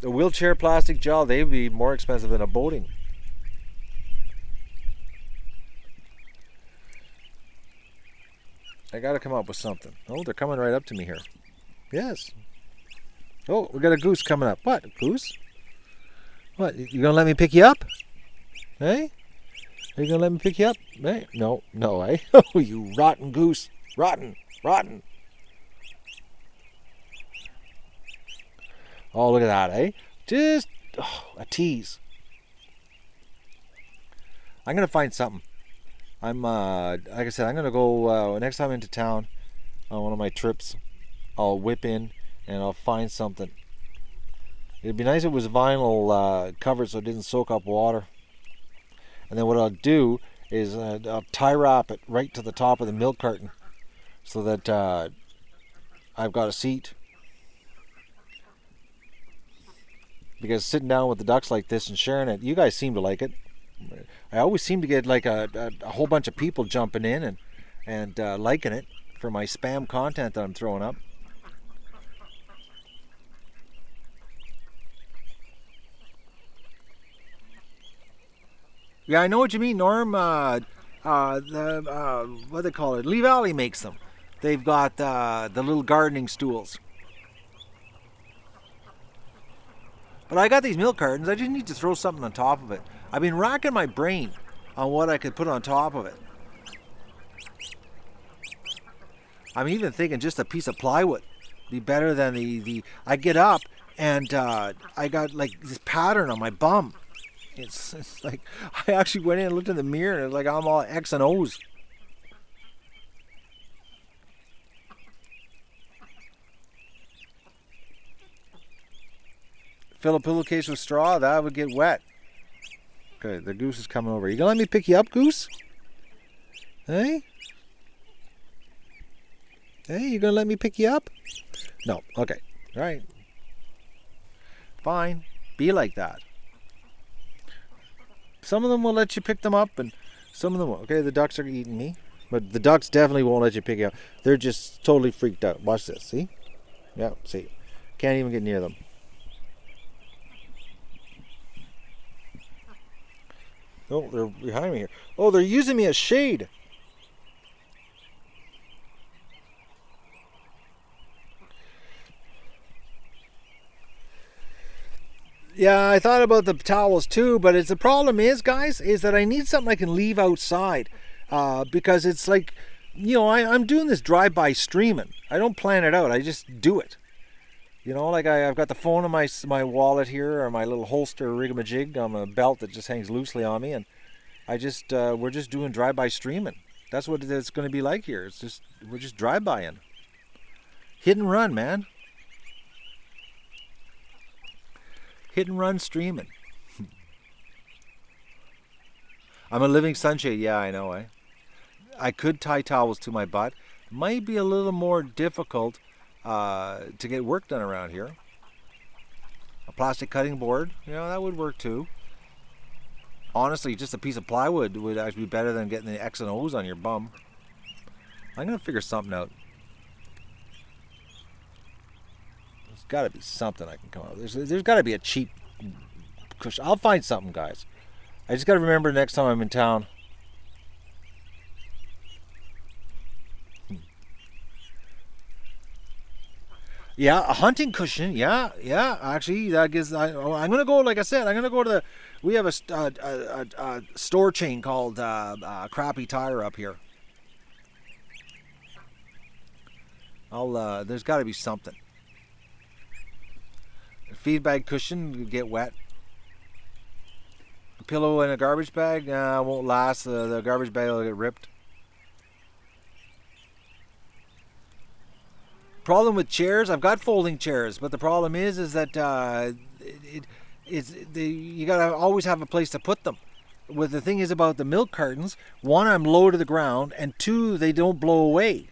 The wheelchair plastic gel, they'd be more expensive than a boating. I gotta come up with something. Oh, they're coming right up to me here. Yes. Oh, we got a goose coming up. What, goose? What, you gonna let me pick you up? Hey? Are you gonna let me pick you up? Hey? No, eh? Oh, you rotten goose. Rotten. Oh, look at that, eh? Just a tease. I'm gonna find something. I'm like I said, I'm gonna go next time into town on one of my trips. I'll whip in and I'll find something. It'd be nice if it was vinyl covered so it didn't soak up water. And then what I'll do is I'll tie wrap it right to the top of the milk carton so that I've got a seat. Because sitting down with the ducks like this and sharing it, you guys seem to like it. I always seem to get like a whole bunch of people jumping in and liking it for my spam content that I'm throwing up. Yeah, I know what you mean, Norm. What do they call it? Lee Valley makes them. They've got the little gardening stools. But I got these milk cartons. I just need to throw something on top of it. I've been racking my brain on what I could put on top of it. I'm even thinking just a piece of plywood be better than the. I get up and I got like this pattern on my bum. It's like I actually went in and looked in the mirror and it's like I'm all X and O's. Fill a pillowcase with straw, that would get wet. Okay, the goose is coming over. You gonna let me pick you up, goose? Hey? Hey, you gonna let me pick you up? No. Okay. All right. Fine. Be like that. Some of them will let you pick them up, and some of them won't. Okay, the ducks are eating me, but the ducks definitely won't let you pick you up. They're just totally freaked out. Watch this. See? Yeah. See? Can't even get near them. Oh, they're behind me here. Oh, they're using me as shade. Yeah, I thought about the towels too, but the problem is, guys, is that I need something I can leave outside because it's like I'm doing this drive-by streaming. I don't plan it out. I just do it. Like I've got the phone in my wallet here, or my little holster rigamajig on my belt that just hangs loosely on me, and we're just doing drive-by streaming. That's what it's going to be like here. We're just drive-bying, hit and run, man, hit and run streaming. I'm a living sunshade. Yeah, I know. I could tie towels to my butt. Might be a little more difficult to get work done around here. A plastic cutting board, that would work too. Honestly, just a piece of plywood would actually be better than getting the X and O's on your bum. I'm gonna figure something out. There's got to be something I can come up with. There's got to be a cheap cushion. I'll find something, guys. I just got to remember next time I'm in town. Yeah, a hunting cushion. Yeah. Actually, that gives. I'm gonna go. Like I said, I'm gonna go to the. We have a store chain called Crappy Tire up here. There's got to be something. A feed bag cushion get wet. A pillow in a garbage bag won't last. The garbage bag will get ripped. Problem with chairs, I've got folding chairs, but the problem is that you gotta always have a place to put them. What the thing is about the milk cartons, one, I'm low to the ground, and two, they don't blow away.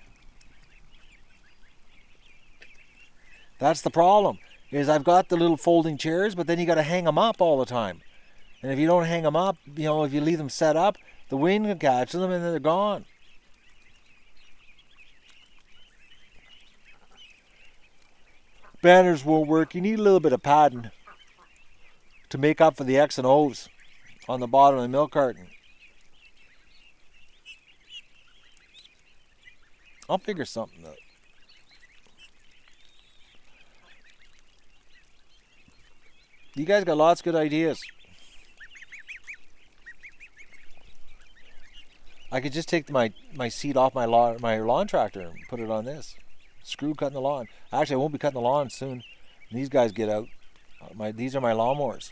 That's the problem. Is I've got the little folding chairs, but then you gotta hang them up all the time. And if you don't hang them up, if you leave them set up, the wind can catch them and then they're gone. Banners won't work. You need a little bit of padding to make up for the X and O's on the bottom of the milk carton. I'll figure something out. You guys got lots of good ideas. I could just take my seat off my lawn tractor and put it on this. Screw cutting the lawn. Actually, I won't be cutting the lawn soon. These guys get out. These are my lawnmowers.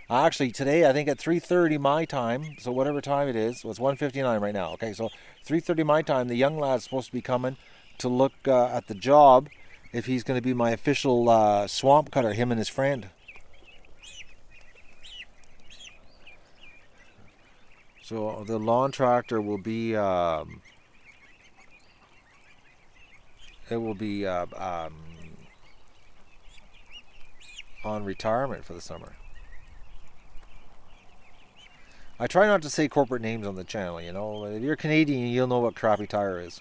Actually, today, I think at 3:30 my time, so whatever time it is, well, it's 1:59 right now. Okay, so 3:30 my time, the young lad's supposed to be coming to look at the job if he's going to be my official swamp cutter, him and his friend. So the lawn tractor will be... it will be on retirement for the summer. I try not to say corporate names on the channel, If you're Canadian, you'll know what Crappy Tire is.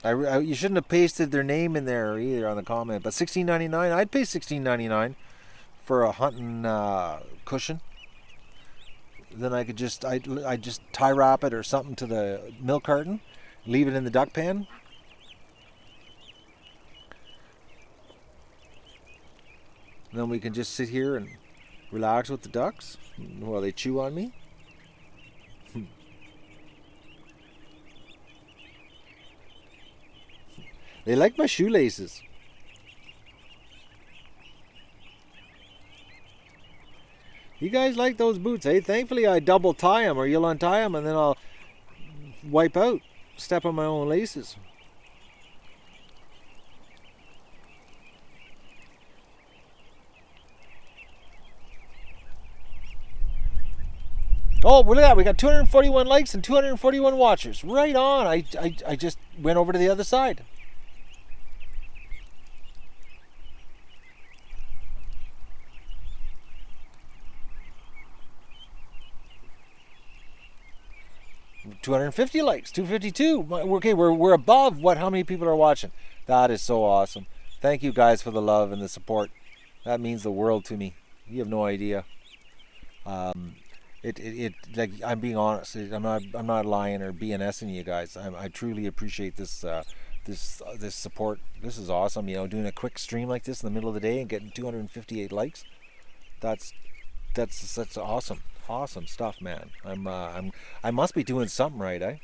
You shouldn't have pasted their name in there either on the comment, but $16.99, I'd pay $16.99 for a hunting cushion. Then I could just tie wrap it or something to the milk carton. Leave it in the duck pan. Then we can just sit here and relax with the ducks while they chew on me. They like my shoelaces. You guys like those boots, eh? Thankfully I double tie them, or you'll untie them and then I'll wipe out. Step on my own laces. Oh, look at that. We got 241 likes and 241 watchers. Right on. I just went over to the other side. $250 likes, 252. Okay, we're above how many people are watching. That is so awesome. Thank you guys for the love and the support. That means the world to me. You have no idea. It like, I'm being honest. I'm not lying or BNSing you guys. I truly appreciate this this support. This is awesome. Doing a quick stream like this in the middle of the day and getting 258 likes. That's awesome. Awesome stuff, man. I must be doing something right, eh?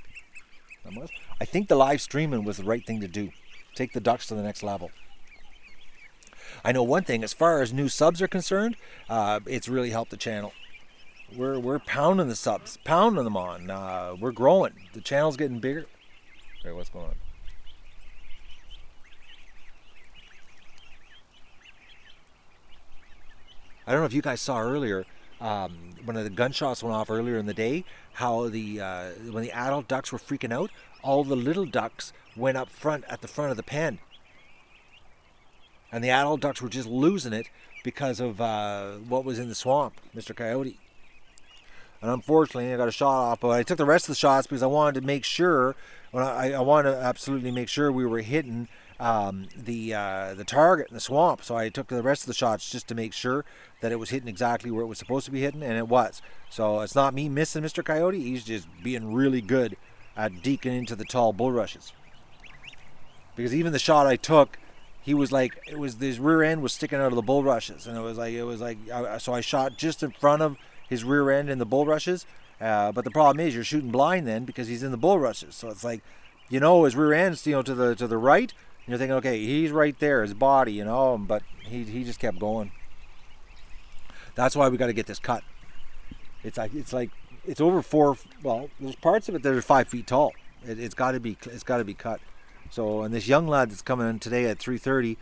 I must. I think the live streaming was the right thing to do. Take the ducks to the next level. I know one thing, as far as new subs are concerned, it's really helped the channel. We're pounding the subs, pounding them on. We're growing. The channel's getting bigger. Okay, what's going on? I don't know if you guys saw earlier when the gunshots went off earlier in the day, how the when the adult ducks were freaking out, all the little ducks went up front at the front of the pen, and the adult ducks were just losing it because of what was in the swamp, Mr. Coyote. And unfortunately, I got a shot off, but I took the rest of the shots because I wanted to make sure. I wanted to absolutely make sure we were hitting the target in the swamp. So I took the rest of the shots just to make sure that it was hitting exactly where it was supposed to be hitting, and it was. So it's not me missing Mr. Coyote. He's just being really good at deking into the tall bulrushes. Because even the shot I took, he was like, it was his rear end was sticking out of the bulrushes, and it was like so I shot just in front of his rear end in the bulrushes. But the problem is you're shooting blind then because he's in the bulrushes. So it's like, his rear end's to the right. And you're thinking, okay, he's right there, his body, but he just kept going. That's why we got to get this cut. It's over 4. Well, there's parts of it that are 5 feet tall. It's got to be cut. So, and this young lad that's coming in today at 3:30,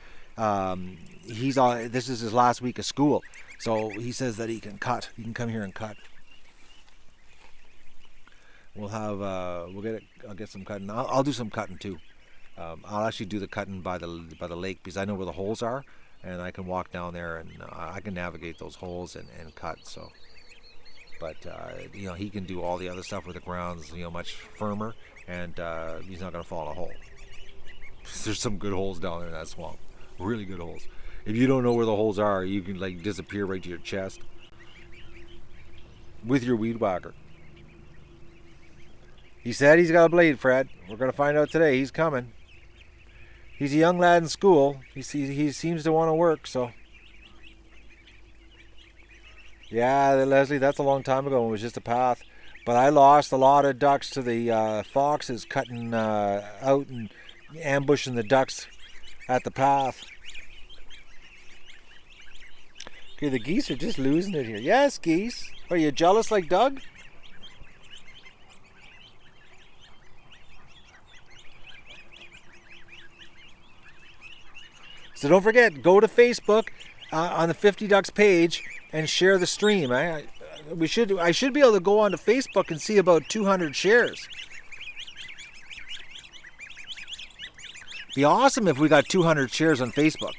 this is his last week of school. So he says that he can cut. He can come here and cut. I'll get some cutting. I'll do some cutting too. I'll actually do the cutting by the lake because I know where the holes are, and I can walk down there and I can navigate those holes and cut. So, but he can do all the other stuff where the ground's much firmer, and he's not going to fall in a hole. There's some good holes down there in that swamp, really good holes. If you don't know where the holes are, you can disappear right to your chest with your weed whacker. He said he's got a blade, Fred. We're going to find out today. He's coming. He's a young lad in school. He seems to want to work, so. Yeah, Leslie, that's a long time ago. It was just a path. But I lost a lot of ducks to the foxes cutting out and ambushing the ducks at the path. Okay, the geese are just losing it here. Yes, geese. Are you jealous like Doug? So don't forget, go to Facebook on the 50 Ducks page and share the stream. I should be able to go onto Facebook and see about 200 shares. Be awesome if we got 200 shares on Facebook.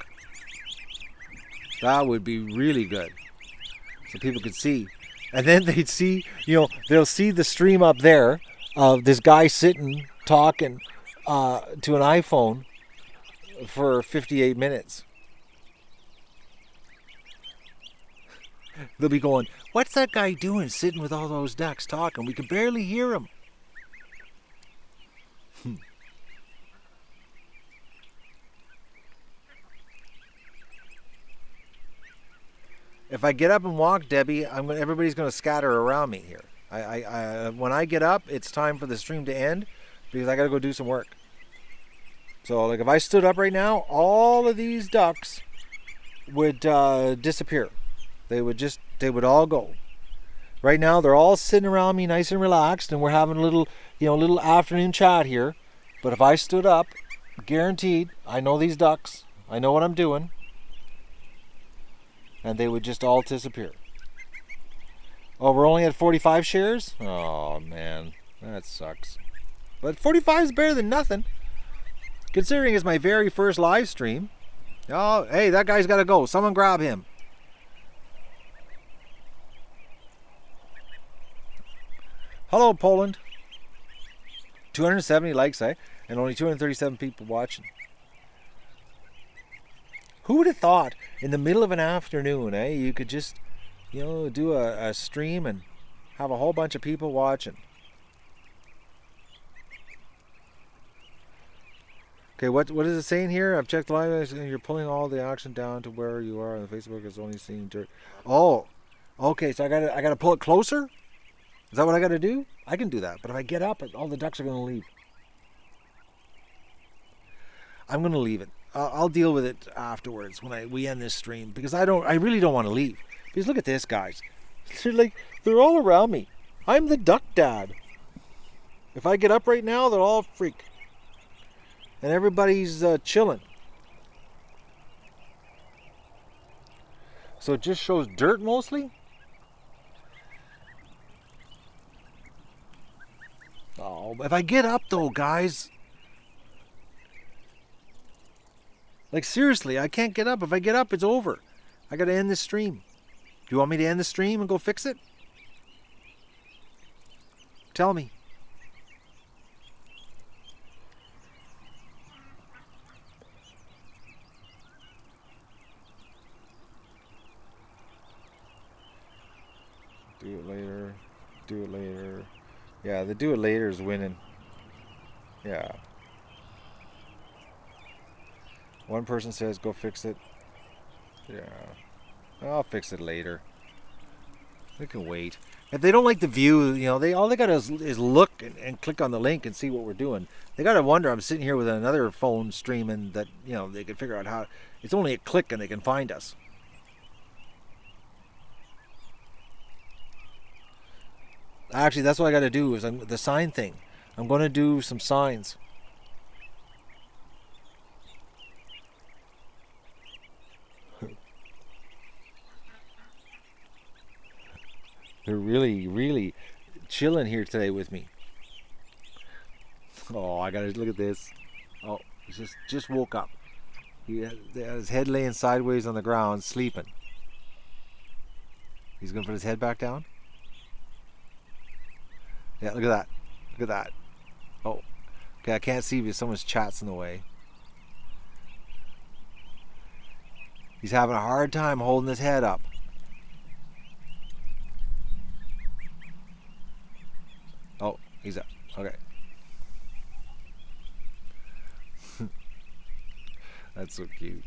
That would be really good. So people could see. And then they'd see, they'll see the stream up there of this guy sitting talking to an iPhone for 58 minutes. They'll be going, what's that guy doing sitting with all those ducks talking? We can barely hear him. If I get up and walk, Debbie, everybody's going to scatter around me here. When I get up, it's time for the stream to end because I got to go do some work. So, if I stood up right now, all of these ducks would disappear. They would all go. Right now, they're all sitting around me, nice and relaxed, and we're having a little afternoon chat here. But if I stood up, guaranteed, I know these ducks. I know what I'm doing. And they would just all disappear. Oh, we're only at 45 shares? Oh, man. That sucks. But 45 is better than nothing. Considering it's my very first live stream. Oh, hey, that guy's got to go. Someone grab him. Hello, Poland. 270 likes, eh? And only 237 people watching. Who would have thought in the middle of an afternoon, you could just, do a stream and have a whole bunch of people watching. Okay, what is it saying here? I've checked live and you're pulling all the action down to where you are on Facebook is only seeing dirt. Oh, Okay, so I gotta pull it closer. Is that what I gotta do? I can do that, but if I get up, all the ducks are gonna leave. I'm gonna leave it. I'll deal with it afterwards when we end this stream because I really don't want to leave. Because look at this, guys. They're all around me. I'm the duck dad. If I get up right now, they'll all freak, and everybody's chilling. So it just shows dirt mostly. Oh, if I get up though, guys. Like seriously, I can't get up. If I get up, it's over. I gotta end this stream. Do you want me to end the stream and go fix it? Tell me. Do it later. Do it later. Yeah, the do it later is winning. Yeah. One person says go fix it. Yeah. I'll fix it later. We can wait. If they don't like the view, all they gotta is look and click on the link and see what we're doing. They gotta wonder I'm sitting here with another phone streaming that, they can figure out how. It's only a click and they can find us. Actually, that's what I gotta do is the sign thing. I'm gonna do some signs. They're really, really chilling here today with me. Oh, I gotta look at this. Oh, he just woke up. He had his head laying sideways on the ground, sleeping. He's gonna put his head back down. Yeah, look at that. Look at that. Oh, okay, I can't see because someone's chat's in the way. He's having a hard time holding his head up. Oh, he's up. Okay. That's so cute.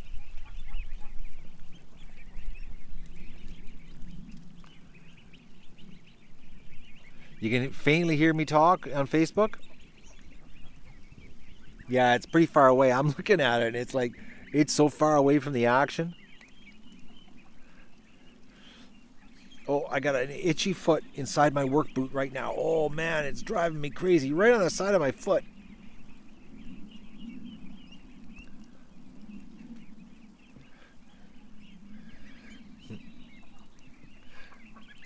You can faintly hear me talk on Facebook? Yeah, it's pretty far away. I'm looking at it and it's so far away from the action. Oh, I got an itchy foot inside my work boot right now. Oh man, it's driving me crazy. Right on the side of my foot.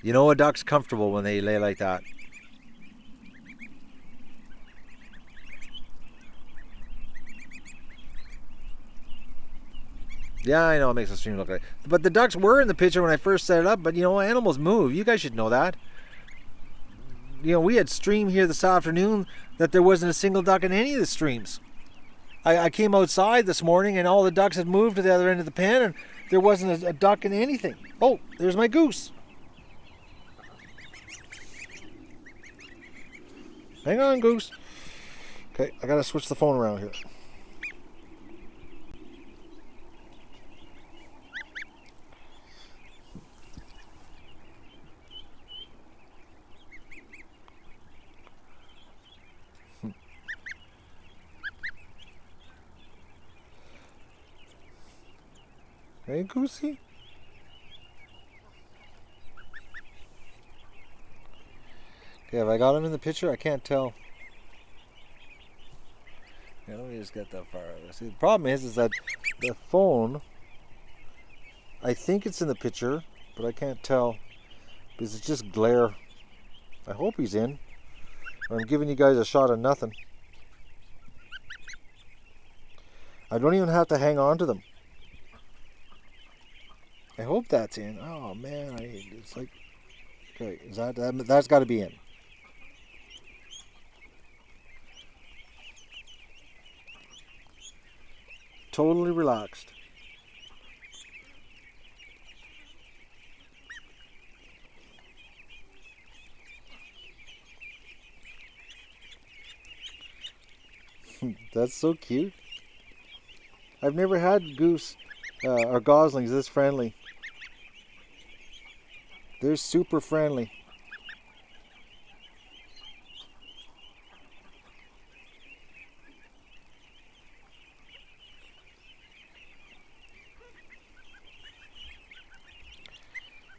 You know a duck's comfortable when they lay like that. Yeah, I know it makes the stream look like. But the ducks were in the picture when I first set it up. But animals move. You guys should know that. We had stream here this afternoon that there wasn't a single duck in any of the streams. I came outside this morning and all the ducks had moved to the other end of the pen and there wasn't a duck in anything. Oh, there's my goose. Hang on, goose. Okay, I gotta switch the phone around here. Hey, goosey. Okay, have I got him in the picture? I can't tell. Yeah, let me just get that far. See, the problem is that the phone, I think it's in the picture, but I can't tell because it's just glare. I hope he's in. Or I'm giving you guys a shot of nothing. I don't even have to hang on to them. I hope that's in. Oh man, it's like, okay, that's got to be in. Totally relaxed. That's so cute. I've never had goose or goslings this friendly. They're super friendly.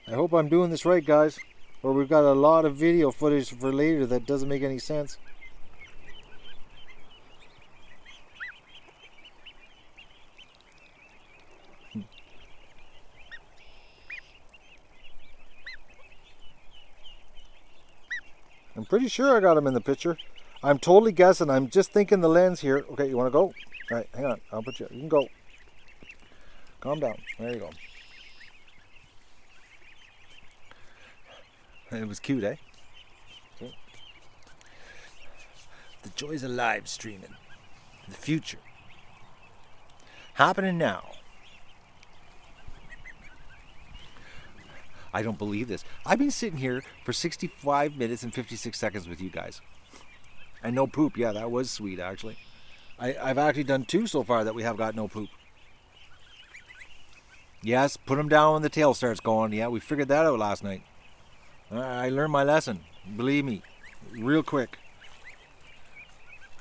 I hope I'm doing this right, guys, or we've got a lot of video footage for later that doesn't make any sense. I'm pretty sure I got him in the picture. I'm totally guessing. I'm just thinking the lens here. Okay, you want to go? All right, hang on. I'll put you. You can go. Calm down. There you go. It was cute, eh? Okay. The joys of live streaming. The future. Happening now. I don't believe this. I've been sitting here for 65 minutes and 56 seconds with you guys. And no poop. Yeah, that was sweet, actually. I've actually done 2 so far that we have got no poop. Yes, put them down when the tail starts going. Yeah, we figured that out last night. I learned my lesson. Believe me. Real quick.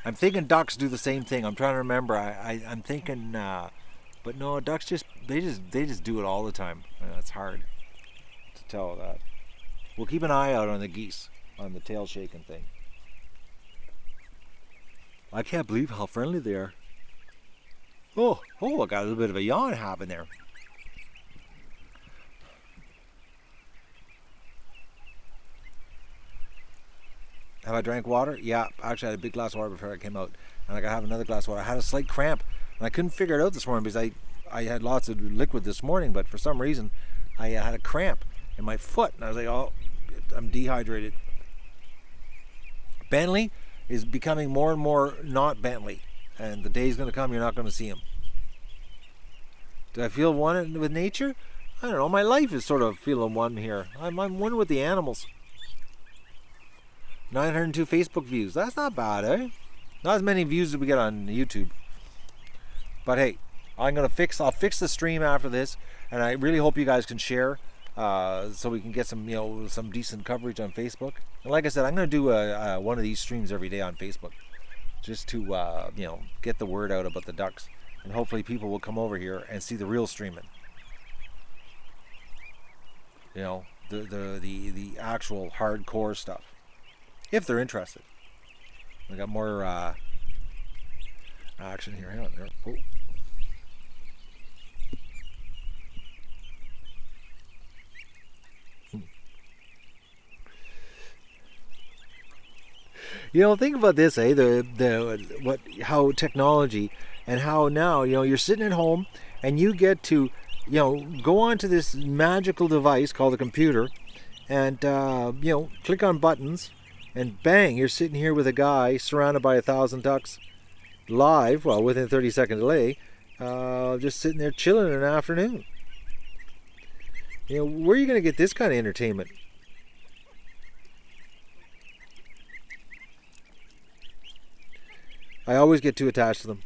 I'm thinking ducks do the same thing. I'm trying to remember. I'm thinking... but no, ducks they just do it all the time. It's hard to tell that. We'll keep an eye out on the geese, on the tail shaking thing. I can't believe how friendly they are. Oh, I got a little bit of a yawn happen there. Have I drank water? Yeah, actually I had a big glass of water before I came out. And I gotta have another glass of water. I had a slight cramp. And I couldn't figure it out this morning because I had lots of liquid this morning, but for some reason I had a cramp in my foot. And I was like, oh, I'm dehydrated. Bentley is becoming more and more not Bentley. And the day's going to come, you're not going to see him. Do I feel one with nature? I don't know. My life is sort of feeling one here. I'm one with the animals. 902 Facebook views. That's not bad, eh? Not as many views as we get on YouTube. But hey, I'll fix the stream after this, and I really hope you guys can share, so we can get some decent coverage on Facebook. And like I said, I'm going to do one of these streams every day on Facebook, just to get the word out about the ducks, and hopefully people will come over here and see the real streaming. The actual hardcore stuff, if they're interested. We got more action here. Hang on there. Oh. Think about this, eh? How technology and how now, you're sitting at home and you get to, go onto this magical device called a computer and, click on buttons and bang, you're sitting here with a guy surrounded by 1,000 ducks live, well, within a 30-second delay, just sitting there chilling in an afternoon. Where are you going to get this kind of entertainment? I always get too attached to them.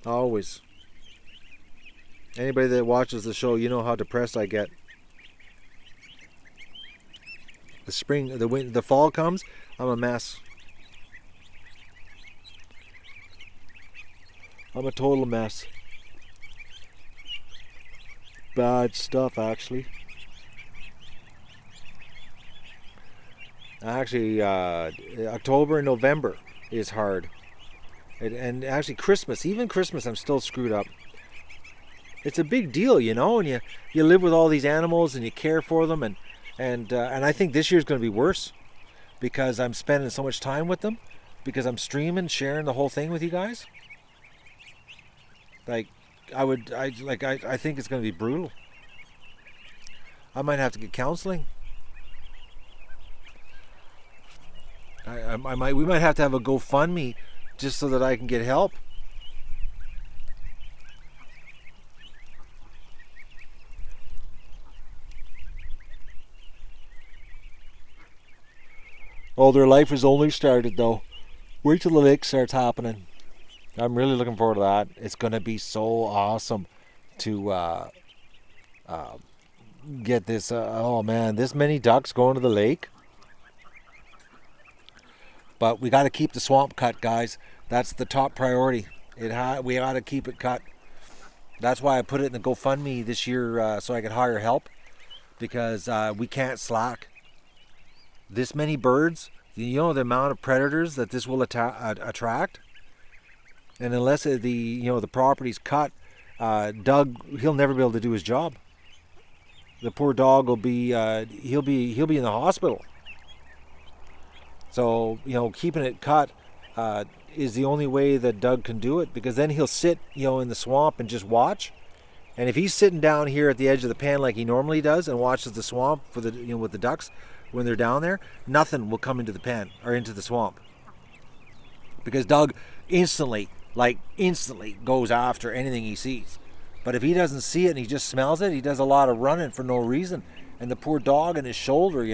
Always. Anybody that watches the show, you know how depressed I get. The spring, the fall comes, I'm a mess. I'm a total mess. Bad stuff, actually. Actually, October and November is hard. And actually Christmas, even Christmas, I'm still screwed up. It's a big deal, and you live with all these animals and you care for them, and I think this year's going to be worse because I'm spending so much time with them, because I'm streaming, sharing the whole thing with you guys. I think it's going to be brutal. I might have to get counseling. We might have to have a GoFundMe just so that I can get help. Oh, their life has only started though. Wait till the lake starts happening. I'm really looking forward to that. It's going to be so awesome to get this. Oh man, this many ducks going to the lake. But we got to keep the swamp cut, guys. That's the top priority. We got to keep it cut. That's why I put it in the GoFundMe this year so I could hire help because we can't slack. This many birds, you know the amount of predators that this will attract, and unless the property's cut, Doug he'll never be able to do his job. The poor dog will be he'll be in the hospital. So keeping it cut is the only way that Doug can do it because then he'll sit in the swamp and just watch. And if he's sitting down here at the edge of the pen like he normally does and watches the swamp for the with the ducks when they're down there, nothing will come into the pen or into the swamp because Doug instantly goes after anything he sees. But if he doesn't see it and he just smells it, he does a lot of running for no reason. And the poor dog and his shoulder,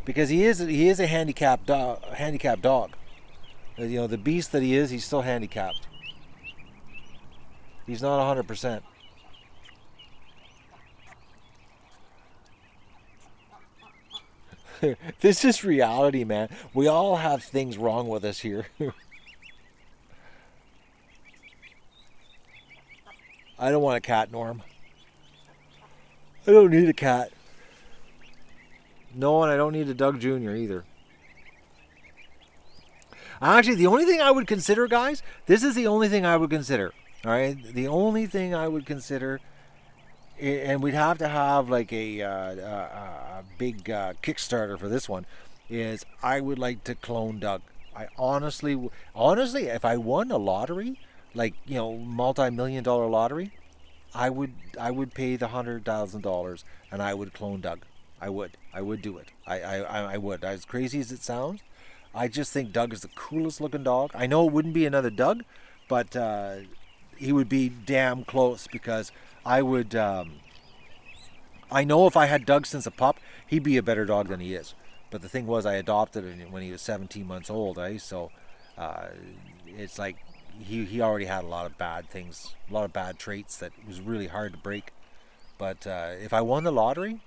because he is a handicapped dog. The beast that he is, he's still handicapped. He's not 100%. This is reality, man. We all have things wrong with us here. I don't want a cat, Norm. I don't need a cat. No, and I don't need a Doug Jr. either. Actually, the only thing I would consider, guys, this is the only thing I would consider. All right? The only thing I would consider, and we'd have to have like a big Kickstarter for this one, is I would like to clone Doug. I honestly, if I won a lottery, like multi-million-dollar lottery, I would pay the $100,000 and I would clone Doug. I would do it. I would. As crazy as it sounds, I just think Doug is the coolest looking dog. I know it wouldn't be another Doug, but he would be damn close because I would. I know if I had Doug since a pup, he'd be a better dog than he is. But the thing was, I adopted him when he was 17 months old, So it's like he already had a lot of bad things, a lot of bad traits that was really hard to break. But if I won the lottery,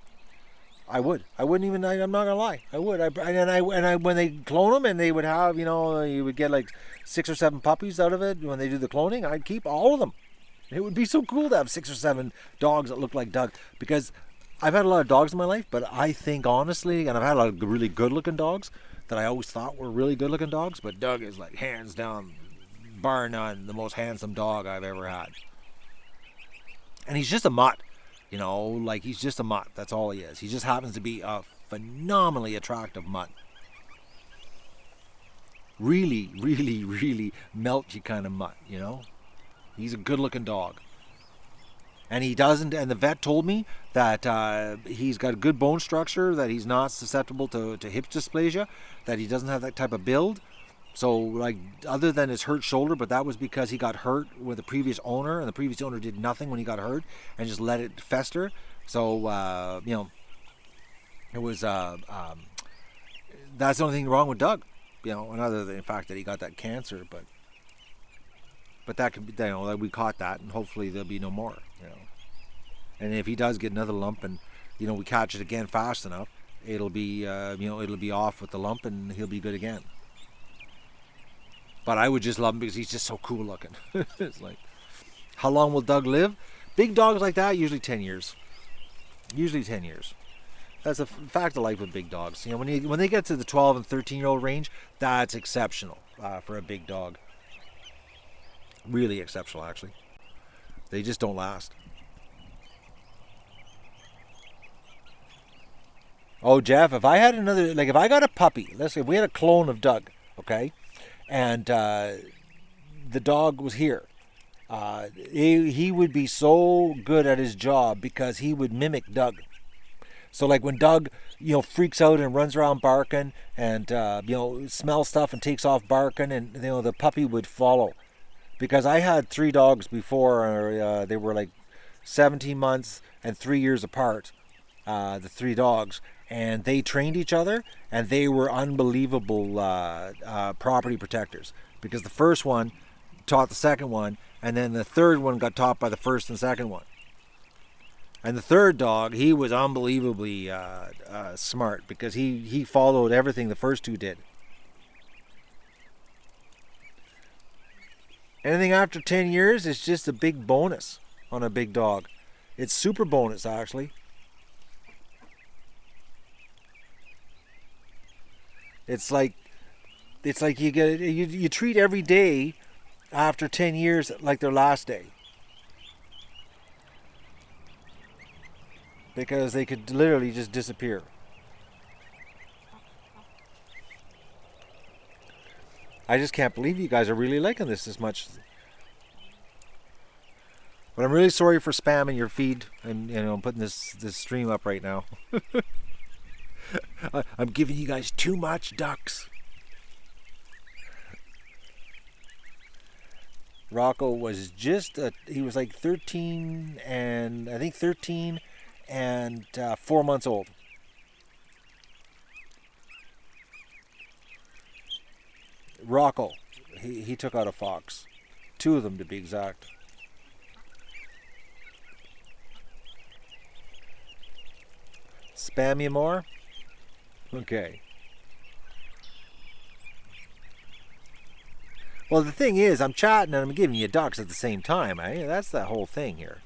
I would. I wouldn't even. I'm not gonna lie. I would. When they clone them and they would have, you would get like 6 or 7 puppies out of it. When they do the cloning, I'd keep all of them. It would be so cool to have 6 or 7 dogs that look like Doug because I've had a lot of dogs in my life, but I think honestly, and I've had a lot of really good-looking dogs that I always thought were really good-looking dogs, but Doug is like hands down, bar none, the most handsome dog I've ever had. And he's just a mutt. He's just a mutt. That's all he is. He just happens to be a phenomenally attractive mutt. Really, really, really melt you kind of mutt, He's a good-looking dog. And he doesn't, and the vet told me that he's got a good bone structure, that he's not susceptible to hip dysplasia, that he doesn't have that type of build. So, other than his hurt shoulder, but that was because he got hurt with the previous owner, and the previous owner did nothing when he got hurt and just let it fester. So, it was, that's the only thing wrong with Doug, and other than the fact that he got that cancer, but that can be, we caught that, and hopefully there'll be no more, And if he does get another lump, and we catch it again fast enough, it'll be, it'll be off with the lump, and he'll be good again. But I would just love him because he's just so cool looking. It's like, how long will Doug live? Big dogs like that, usually 10 years. Usually 10 years. That's a fact of life with big dogs. When they get to the 12 and 13-year-old range, that's exceptional for a big dog. Really exceptional, actually. They just don't last. Oh, Jeff, if I had another, if I got a puppy, let's say if we had a clone of Doug, okay, and the dog was here, he would be so good at his job because he would mimic Doug. So when Doug, freaks out and runs around barking and, smells stuff and takes off barking, and, the puppy would follow. Because I had 3 dogs before, they were 17 months and 3 years apart, the 3 dogs. And they trained each other, and they were unbelievable property protectors. Because the first one taught the second one, and then the third one got taught by the first and second one. And the third dog, he was unbelievably smart because he followed everything the first two did. Anything after 10 years is just a big bonus on a big dog. It's super bonus, actually. It's like you treat every day after 10 years like their last day. Because they could literally just disappear. I just can't believe you guys are really liking this much. But I'm really sorry for spamming your feed and putting this stream up right now. I'm giving you guys too much ducks. Rocco was he was like 13 and I think 13 and 4 months old. Rocco, he took out a fox. 2 of them to be exact. Spam you more? Okay. Well, the thing is, I'm chatting and I'm giving you ducks at the same time. That's the whole thing here.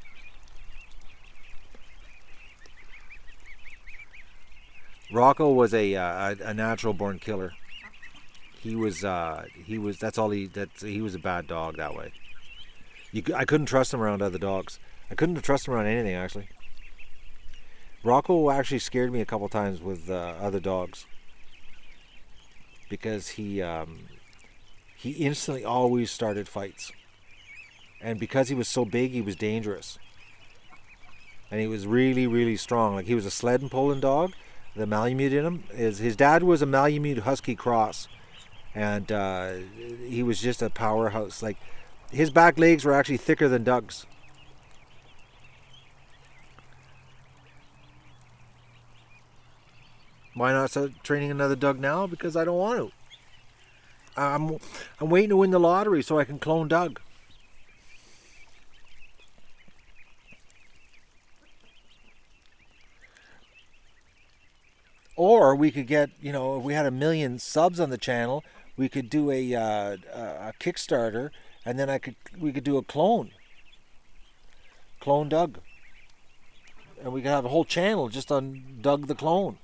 Rocco was a natural born killer. He was that's all he was a bad dog that way. I couldn't trust him around other dogs. I couldn't trust him around anything, actually. Rocco actually scared me a couple times with other dogs because he instantly always started fights, and because he was so big, he was dangerous, and he was really, really strong. Like, he was a sled and pulling dog. The Malamute in him is his dad was a Malamute Husky cross, and he was just a powerhouse. Like, his back legs were actually thicker than Doug's. Why not start training another Doug now? Because I don't want to. I'm waiting to win the lottery so I can clone Doug. Or we could get, if we had 1 million subs on the channel, we could do a Kickstarter, and then we could do a clone Doug, and we could have a whole channel just on Doug the clone.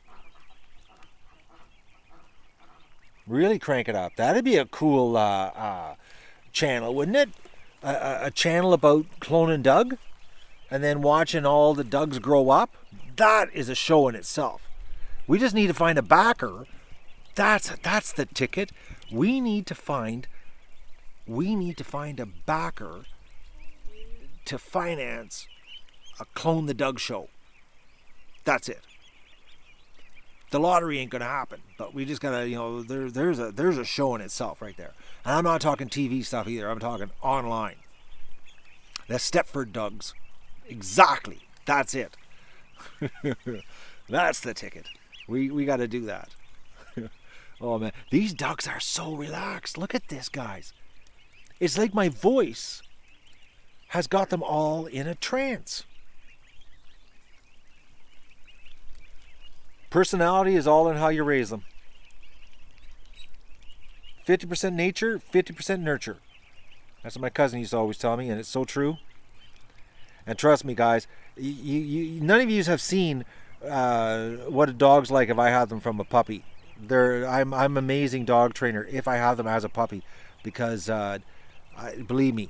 Really crank it up. That'd be a cool channel, wouldn't it? A channel about cloning Doug, and then watching all the Dougs grow up. That is a show in itself. We just need to find a backer. That's the ticket. We need to find a backer to finance a Clone the Doug show. That's it. The lottery ain't gonna happen, but we just gotta, there's a show in itself right there. And I'm not talking TV stuff either. I'm talking online. The Stepford Dougs. Exactly. That's it. That's the ticket. We got to do that. Oh man, these ducks are so relaxed. Look at this, guys. It's like my voice has got them all in a trance. Personality is all in how you raise them. 50% nature, 50% nurture. That's what my cousin used to always tell me, and it's so true. And trust me, guys, none of you have seen what a dog's like if I have them from a puppy. I'm an amazing dog trainer if I have them as a puppy, because believe me.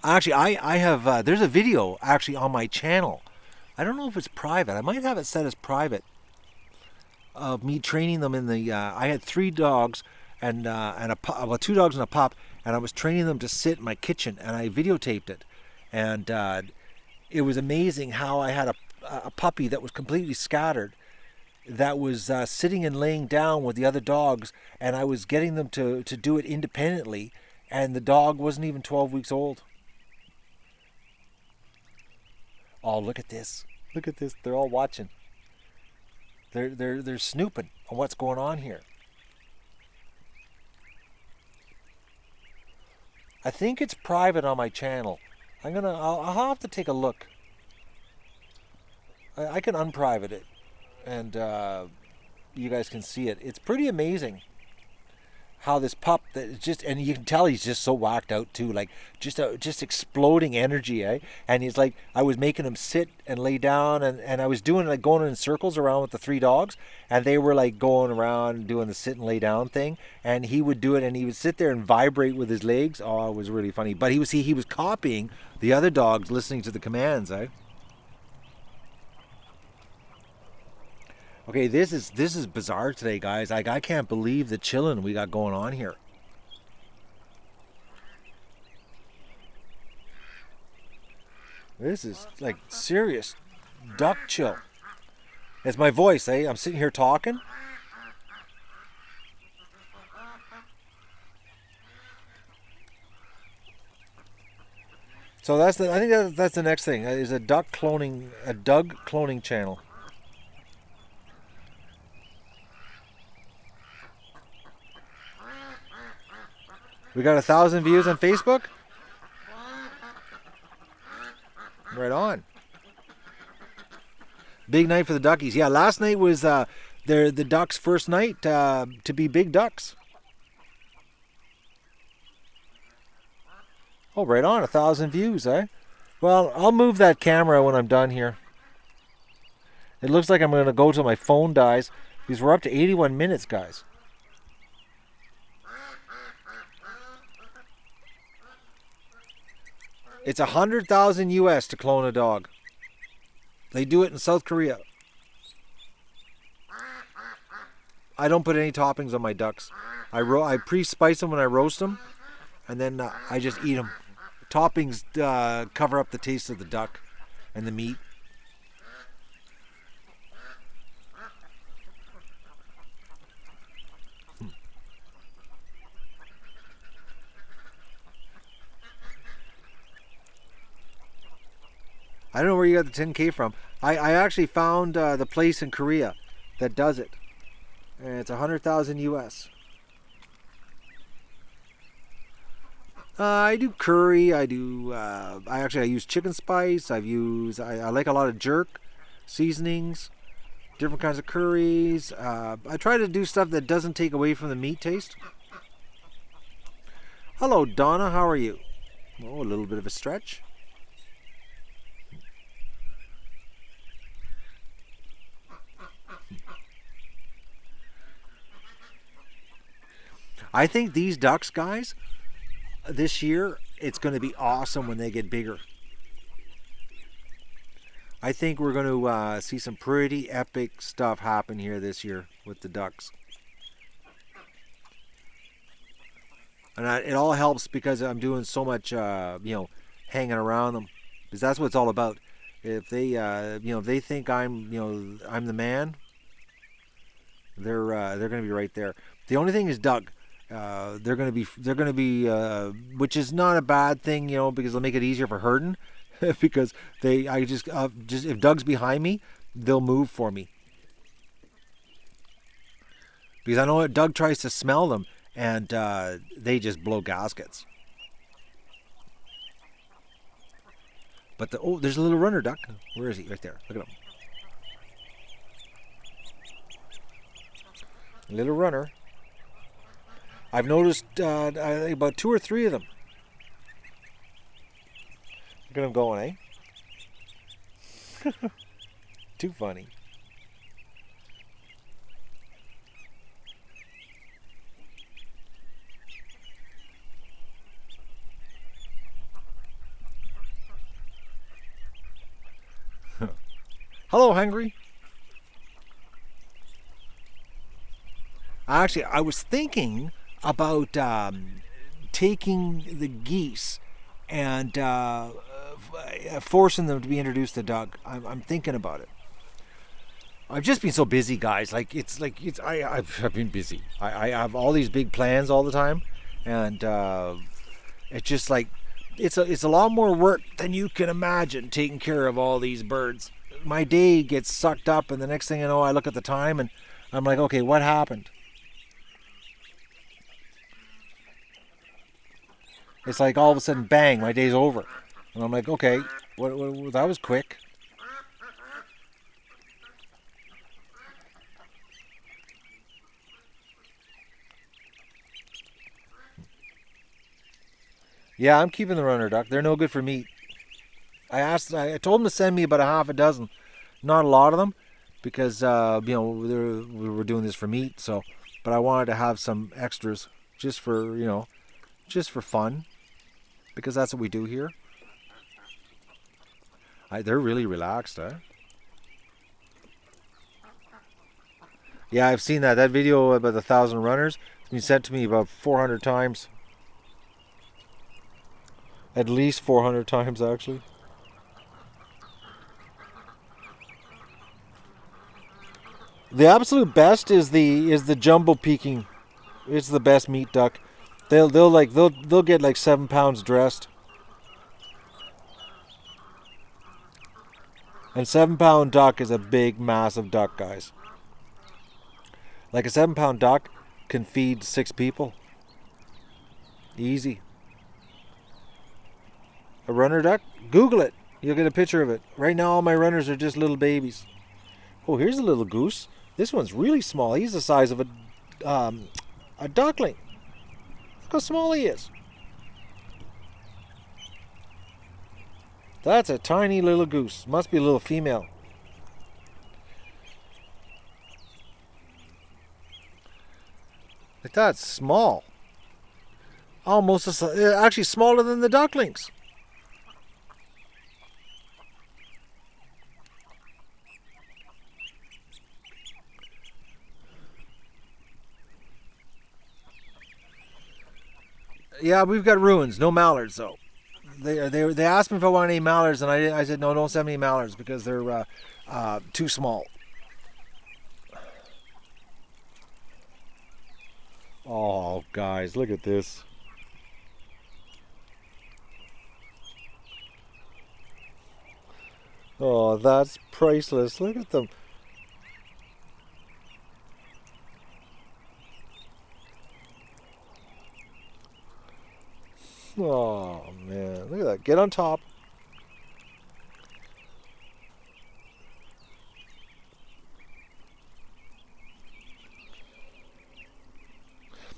Actually, I have there's a video actually on my channel. I don't know if it's private. I might have it set as private. Of me training them in the. I had 3 dogs and 2 dogs and a pup, and I was training them to sit in my kitchen, and I videotaped it, and it was amazing how I had a puppy that was completely scattered, that was sitting and laying down with the other dogs, and I was getting them to do it independently, and the dog wasn't even 12 weeks old. Oh, look at this. Look at this. They're all watching. They're snooping on what's going on here. I think it's private on my channel. I'll have to take a look. I can unprivate it, and you guys can see it. It's pretty amazing how this pup that is just, and you can tell he's just so whacked out too, like just exploding energy, eh? And he's like, I was making him sit and lay down, and I was doing like going in circles around with the three dogs, and they were like going around doing the sit and lay down thing, and he would do it, and he would sit there and vibrate with his legs. Oh, it was really funny. But he was copying the other dogs, listening to the commands, eh? Okay, this is bizarre today, guys. Like, I can't believe the chilling we got going on here. This is like serious duck chill. It's my voice, eh? I'm sitting here talking. So I think that's the next thing is a Doug cloning channel. We got 1,000 views on Facebook. Right on. Big night for the duckies. Yeah, last night was the ducks' first night to be big ducks. Oh, right on, 1,000 views, eh? Well, I'll move that camera when I'm done here. It looks like I'm going to go till my phone dies because we're up to 81 minutes, guys. It's 100,000 US to clone a dog. They do it in South Korea. I don't put any toppings on my ducks. I pre-spice them when I roast them, and then I just eat them. Toppings cover up the taste of the duck and the meat. I don't know where you got the 10K from. I actually found the place in Korea that does it. And it's 100,000 US. I do curry. I use chicken spice. I like a lot of jerk seasonings, different kinds of curries. I try to do stuff that doesn't take away from the meat taste. Hello, Donna. How are you? Oh, a little bit of a stretch. I think these ducks, guys, this year, it's going to be awesome when they get bigger. I think we're going to see some pretty epic stuff happen here this year with the ducks. And it all helps because I'm doing so much, hanging around them. Because that's what it's all about. If they, if they think I'm the man, they're going to be right there. The only thing is Doug. They're gonna be which is not a bad thing, because they'll make it easier for herding. Because I just if Doug's behind me, they'll move for me. Because I know Doug tries to smell them, and they just blow gaskets. But there's a little runner duck. Where is he? Right there. Look at him. Little runner. I've noticed about 2 or 3 of them. Look at them going, eh? Too funny. Hello, Hungry. Actually, I was thinking about taking the geese and forcing them to be introduced to Doug. I'm thinking about it. I've just been so busy, guys. I've been busy. I have all these big plans all the time, and it's just like it's a lot more work than you can imagine taking care of all these birds. My day gets sucked up, and the next thing I know, I look at the time and I'm like, okay, what happened? It's like all of a sudden, bang, my day's over. And I'm like, okay, what that was quick. Yeah, I'm keeping the runner duck. They're no good for meat. I told them to send me about a half a dozen, not a lot of them, because we were doing this for meat. So, but I wanted to have some extras just for just for fun, because that's what we do here. They're really relaxed, huh? Yeah, I've seen that. That video about the 1,000 runners has been sent to me about 400 times. At least 400 times, actually. The absolute best is the jumbo peking. It's the best meat duck. They'll get like 7 pounds dressed, and 7 pound duck is a big, massive duck, guys. Like a 7 pound duck can feed 6 people, easy. A runner duck? Google it. You'll get a picture of it. Right now, all my runners are just little babies. Oh, here's a little goose. This one's really small. He's the size of a duckling. Look how small he is. That's a tiny little goose. Must be a little female. Like that's small. Almost actually smaller than the ducklings. Yeah, we've got ruins. No mallards though. They asked me if I want any mallards, and I said no, don't send me mallards because they're too small. Oh, guys, look at this. Oh, that's priceless. Look at them. Oh man, look at that. Get on top.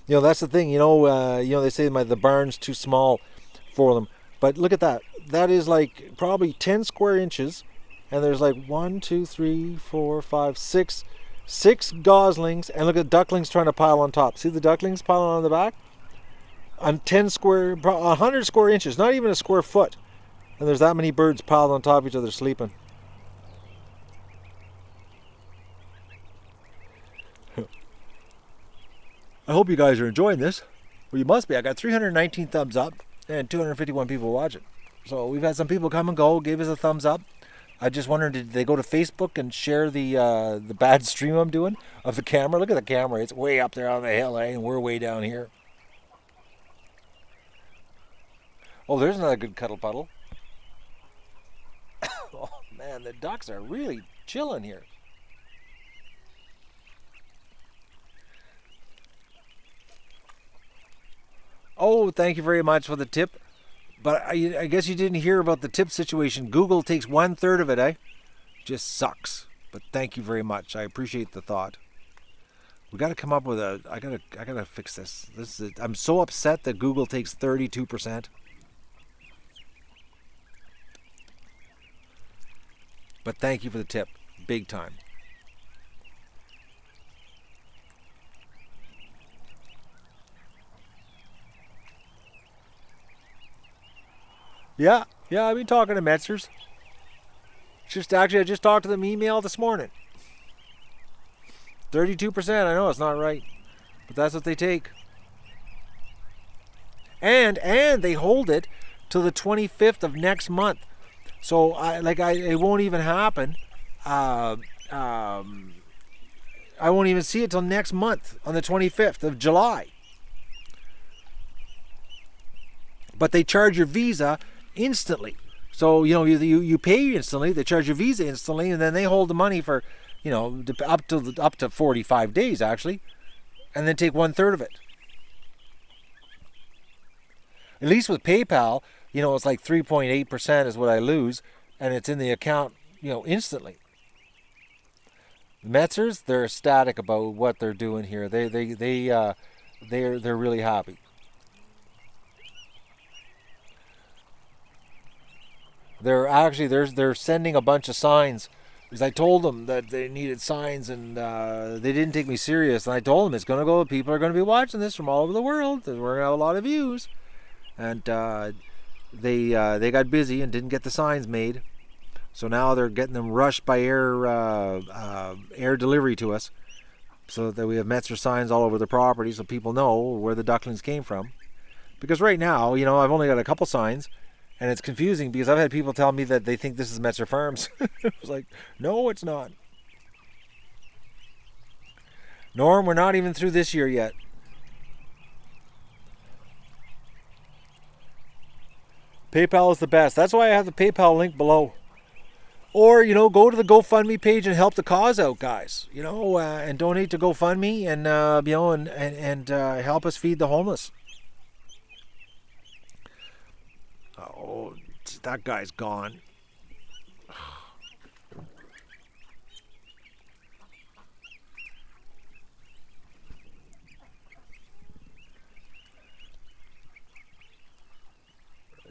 That's the thing. They say the barn's too small for them, but look at that. That is like probably 10 square inches, and there's like one, two, three, four, five, six goslings, and look at ducklings trying to pile on top. See the ducklings piling on the back? On 100 square inches, not even a square foot, and there's that many birds piled on top of each other sleeping. I hope you guys are enjoying this. Well, you must be. I got 319 thumbs up and 251 people watching. So we've had some people come and go, gave us a thumbs up. I just wondered, did they go to Facebook and share the bad stream I'm doing of the camera? Look at the camera; it's way up there on the hill, and we're way down here. Oh, there's another good cuddle puddle. Oh man, the ducks are really chilling here. Oh, thank you very much for the tip. But I guess you didn't hear about the tip situation. Google takes 1/3 of it, eh? Just sucks. But thank you very much. I appreciate the thought. We got to come up with a. I gotta fix this. I'm so upset that Google takes 32%. But thank you for the tip, big time. Yeah, I've been talking to Metzers. I just talked to them email this morning. 32%. I know it's not right, but that's what they take. And they hold it till the 25th of next month. So it won't even happen. I won't even see it till next month on the 25th of July. But they charge your Visa instantly. So you pay instantly. They charge your Visa instantly, and then they hold the money for up to 45 days actually, and then take 1/3 of it. At least with PayPal, it's like 3.8% is what I lose, and it's in the account, instantly. Metzers, they're ecstatic about what they're doing here. They're really happy. they're sending a bunch of signs because I told them that they needed signs, and they didn't take me serious. And I told them it's going to go. People are going to be watching this from all over the world. We're going to have a lot of views, and they got busy and didn't get the signs made. So now they're getting them rushed by air delivery to us, so that we have Metzer signs all over the property, so people know where the ducklings came from. Because right now, I've only got a couple signs, and it's confusing because I've had people tell me that they think this is Metzer Farms. It's like, no, it's not. Norm, we're not even through this year yet. PayPal is the best. That's why I have the PayPal link below. Or, go to the GoFundMe page and help the cause out, guys. And donate to GoFundMe, and help us feed the homeless. Oh, that guy's gone.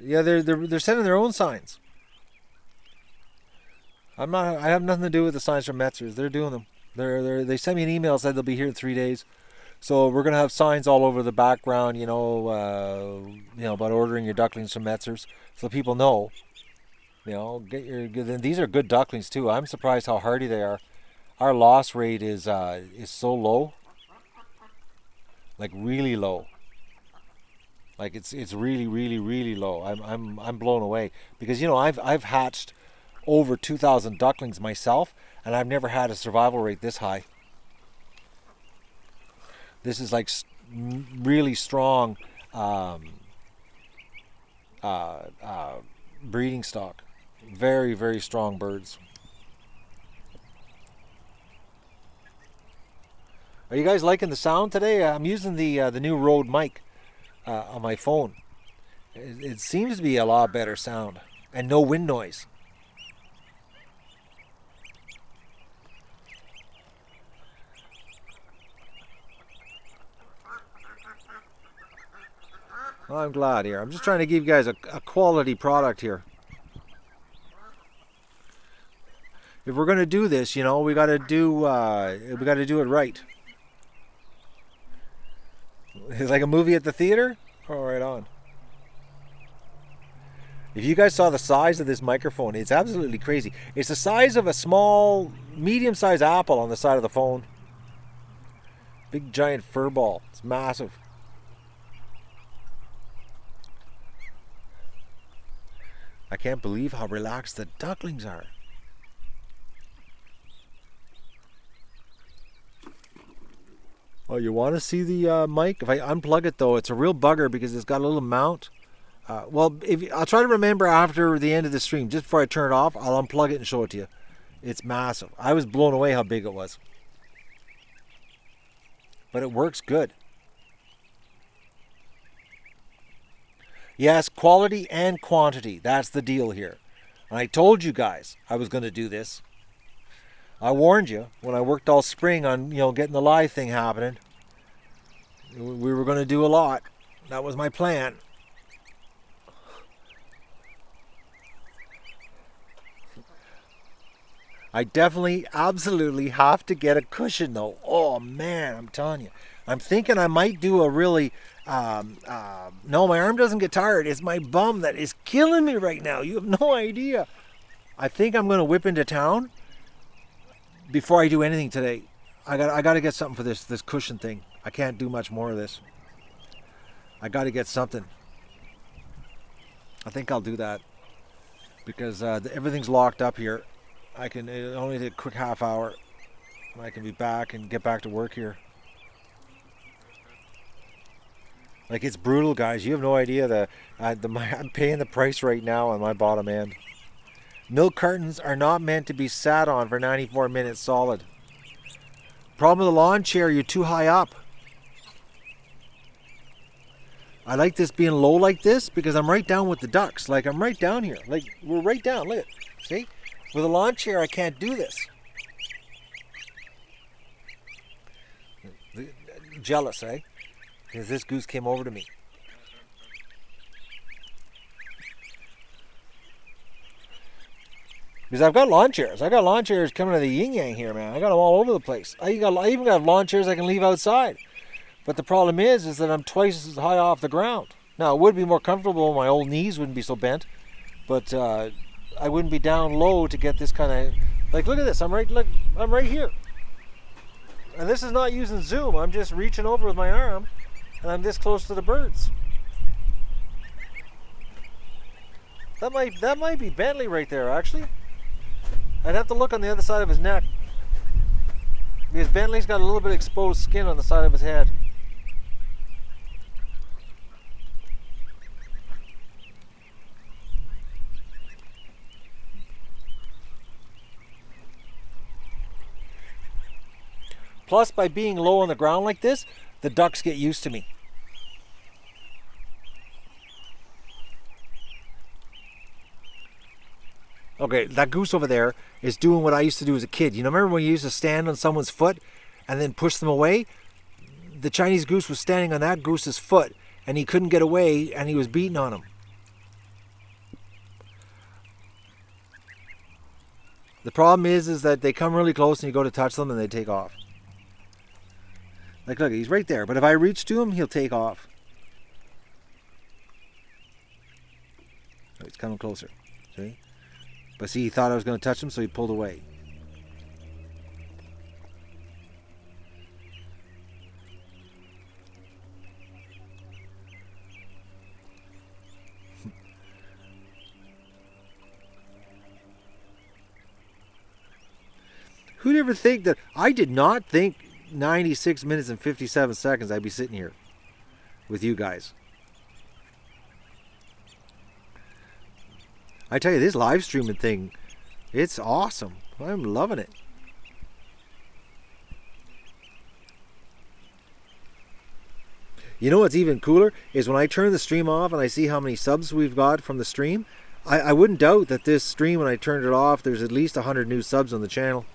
Yeah, they're sending their own signs. I have nothing to do with the signs from Metzers. They're doing them. They sent me an email, said they'll be here in 3 days. So we're gonna have signs all over the background, about ordering your ducklings from Metzers, so people know. These are good ducklings too. I'm surprised how hardy they are. Our loss rate is so low, like really low. Like it's really really really low. I'm blown away because I've hatched over 2,000 ducklings myself, and I've never had a survival rate this high. This is like really strong breeding stock. Very, very strong birds. Are you guys liking the sound today? I'm using the new Rode mic on my phone. It seems to be a lot better sound and no wind noise. Well, I'm glad here. I'm just trying to give you guys a quality product here. If we're going to do this, we got to do it right. It's like a movie at the theater. Oh, right on. If you guys saw the size of this microphone, it's absolutely crazy. It's the size of a small, medium-sized apple on the side of the phone. Big giant fur ball. It's massive. I can't believe how relaxed the ducklings are. Oh, you want to see the mic? If I unplug it, though, it's a real bugger because it's got a little mount. I'll try to remember after the end of the stream, just before I turn it off, I'll unplug it and show it to you. It's massive. I was blown away how big it was. But it works good. Yes, quality and quantity. That's the deal here. And I told you guys I was going to do this. I warned you when I worked all spring on, getting the live thing happening. We were going to do a lot. That was my plan. I definitely, absolutely have to get a cushion though. Oh man, I'm telling you. I'm thinking I might do a really, no, my arm doesn't get tired. It's my bum that is killing me right now. You have no idea. I think I'm going to whip into town before I do anything today. I got to get something for this cushion thing. I can't do much more of this. I got to get something. I think I'll do that because everything's locked up here. It only take a quick half hour, and I can be back and get back to work here. Like, it's brutal, guys. You have no idea I'm paying the price right now on my bottom end. Milk cartons are not meant to be sat on for 94 minutes solid. Problem with the lawn chair, you're too high up. I like this being low like this because I'm right down with the ducks. Like, I'm right down here. Like, we're right down. Look, see? With a lawn chair, I can't do this. Jealous, eh? Because this goose came over to me. Because I've got lawn chairs. I got lawn chairs coming to the yin yang here, man. I got them all over the place. I even got lawn chairs I can leave outside. But the problem is that I'm twice as high off the ground. Now, it would be more comfortable. My old knees wouldn't be so bent. But I wouldn't be down low to get this kind of... Like, look at this. I'm right here. And this is not using zoom. I'm just reaching over with my arm. And I'm this close to the birds. That might be Bentley right there, actually. I'd have to look on the other side of his neck. Because Bentley's got a little bit of exposed skin on the side of his head. Plus, by being low on the ground like this, the ducks get used to me. Okay, that goose over there is doing what I used to do as a kid. You know, remember when you used to stand on someone's foot and then push them away? The Chinese goose was standing on that goose's foot and he couldn't get away and he was beating on him. The problem is that they come really close and you go to touch them and they take off. Like, look, he's right there. But if I reach to him, he'll take off. Oh, he's coming closer. See? But see, he thought I was going to touch him, so he pulled away. Who'd ever think that? I did not think 96 minutes and 57 seconds I'd be sitting here with you guys. I tell you, this live streaming thing, it's awesome. I'm loving it. You know what's even cooler is when I turn the stream off and I see how many subs we've got from the stream. I wouldn't doubt that this stream, when I turned it off, there's at least 100 new subs on the channel.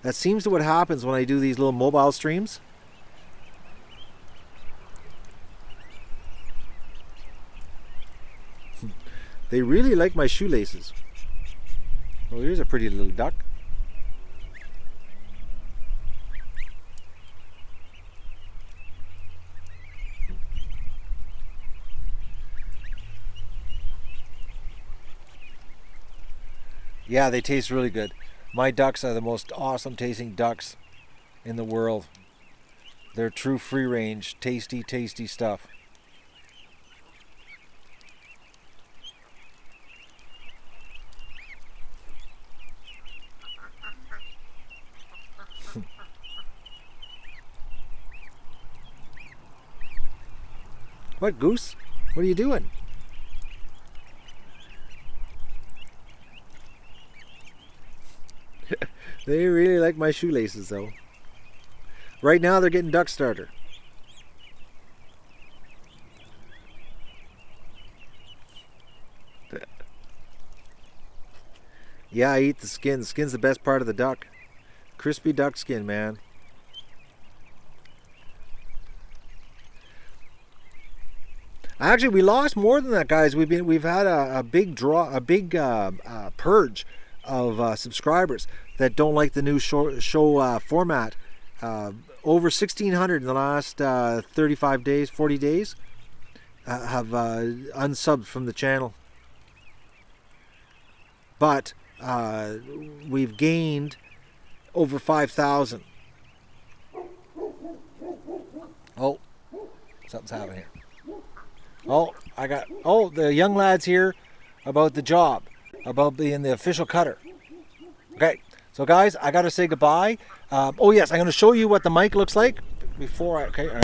That seems to what happens when I do these little mobile streams. They really like my shoelaces. Oh, here's a pretty little duck. Yeah, they taste really good. My ducks are the most awesome tasting ducks in the world. They're true free range, tasty, tasty stuff. What, Goose? What are you doing? They really like my shoelaces, though. Right now, they're getting duck starter. Yeah, I eat the skin. The skin's the best part of the duck. Crispy duck skin, man. Actually, we lost more than that, guys. We've had a big purge of subscribers that don't like the new show format. Over 1,600 in the last 35 days, 40 days have unsubbed from the channel. But we've gained over 5,000. Oh, something's happening here. Oh, the young lad's here about the job, about being the official cutter. Okay, so guys, I got to say goodbye. Oh yes, I'm going to show you what the mic looks like before I, okay.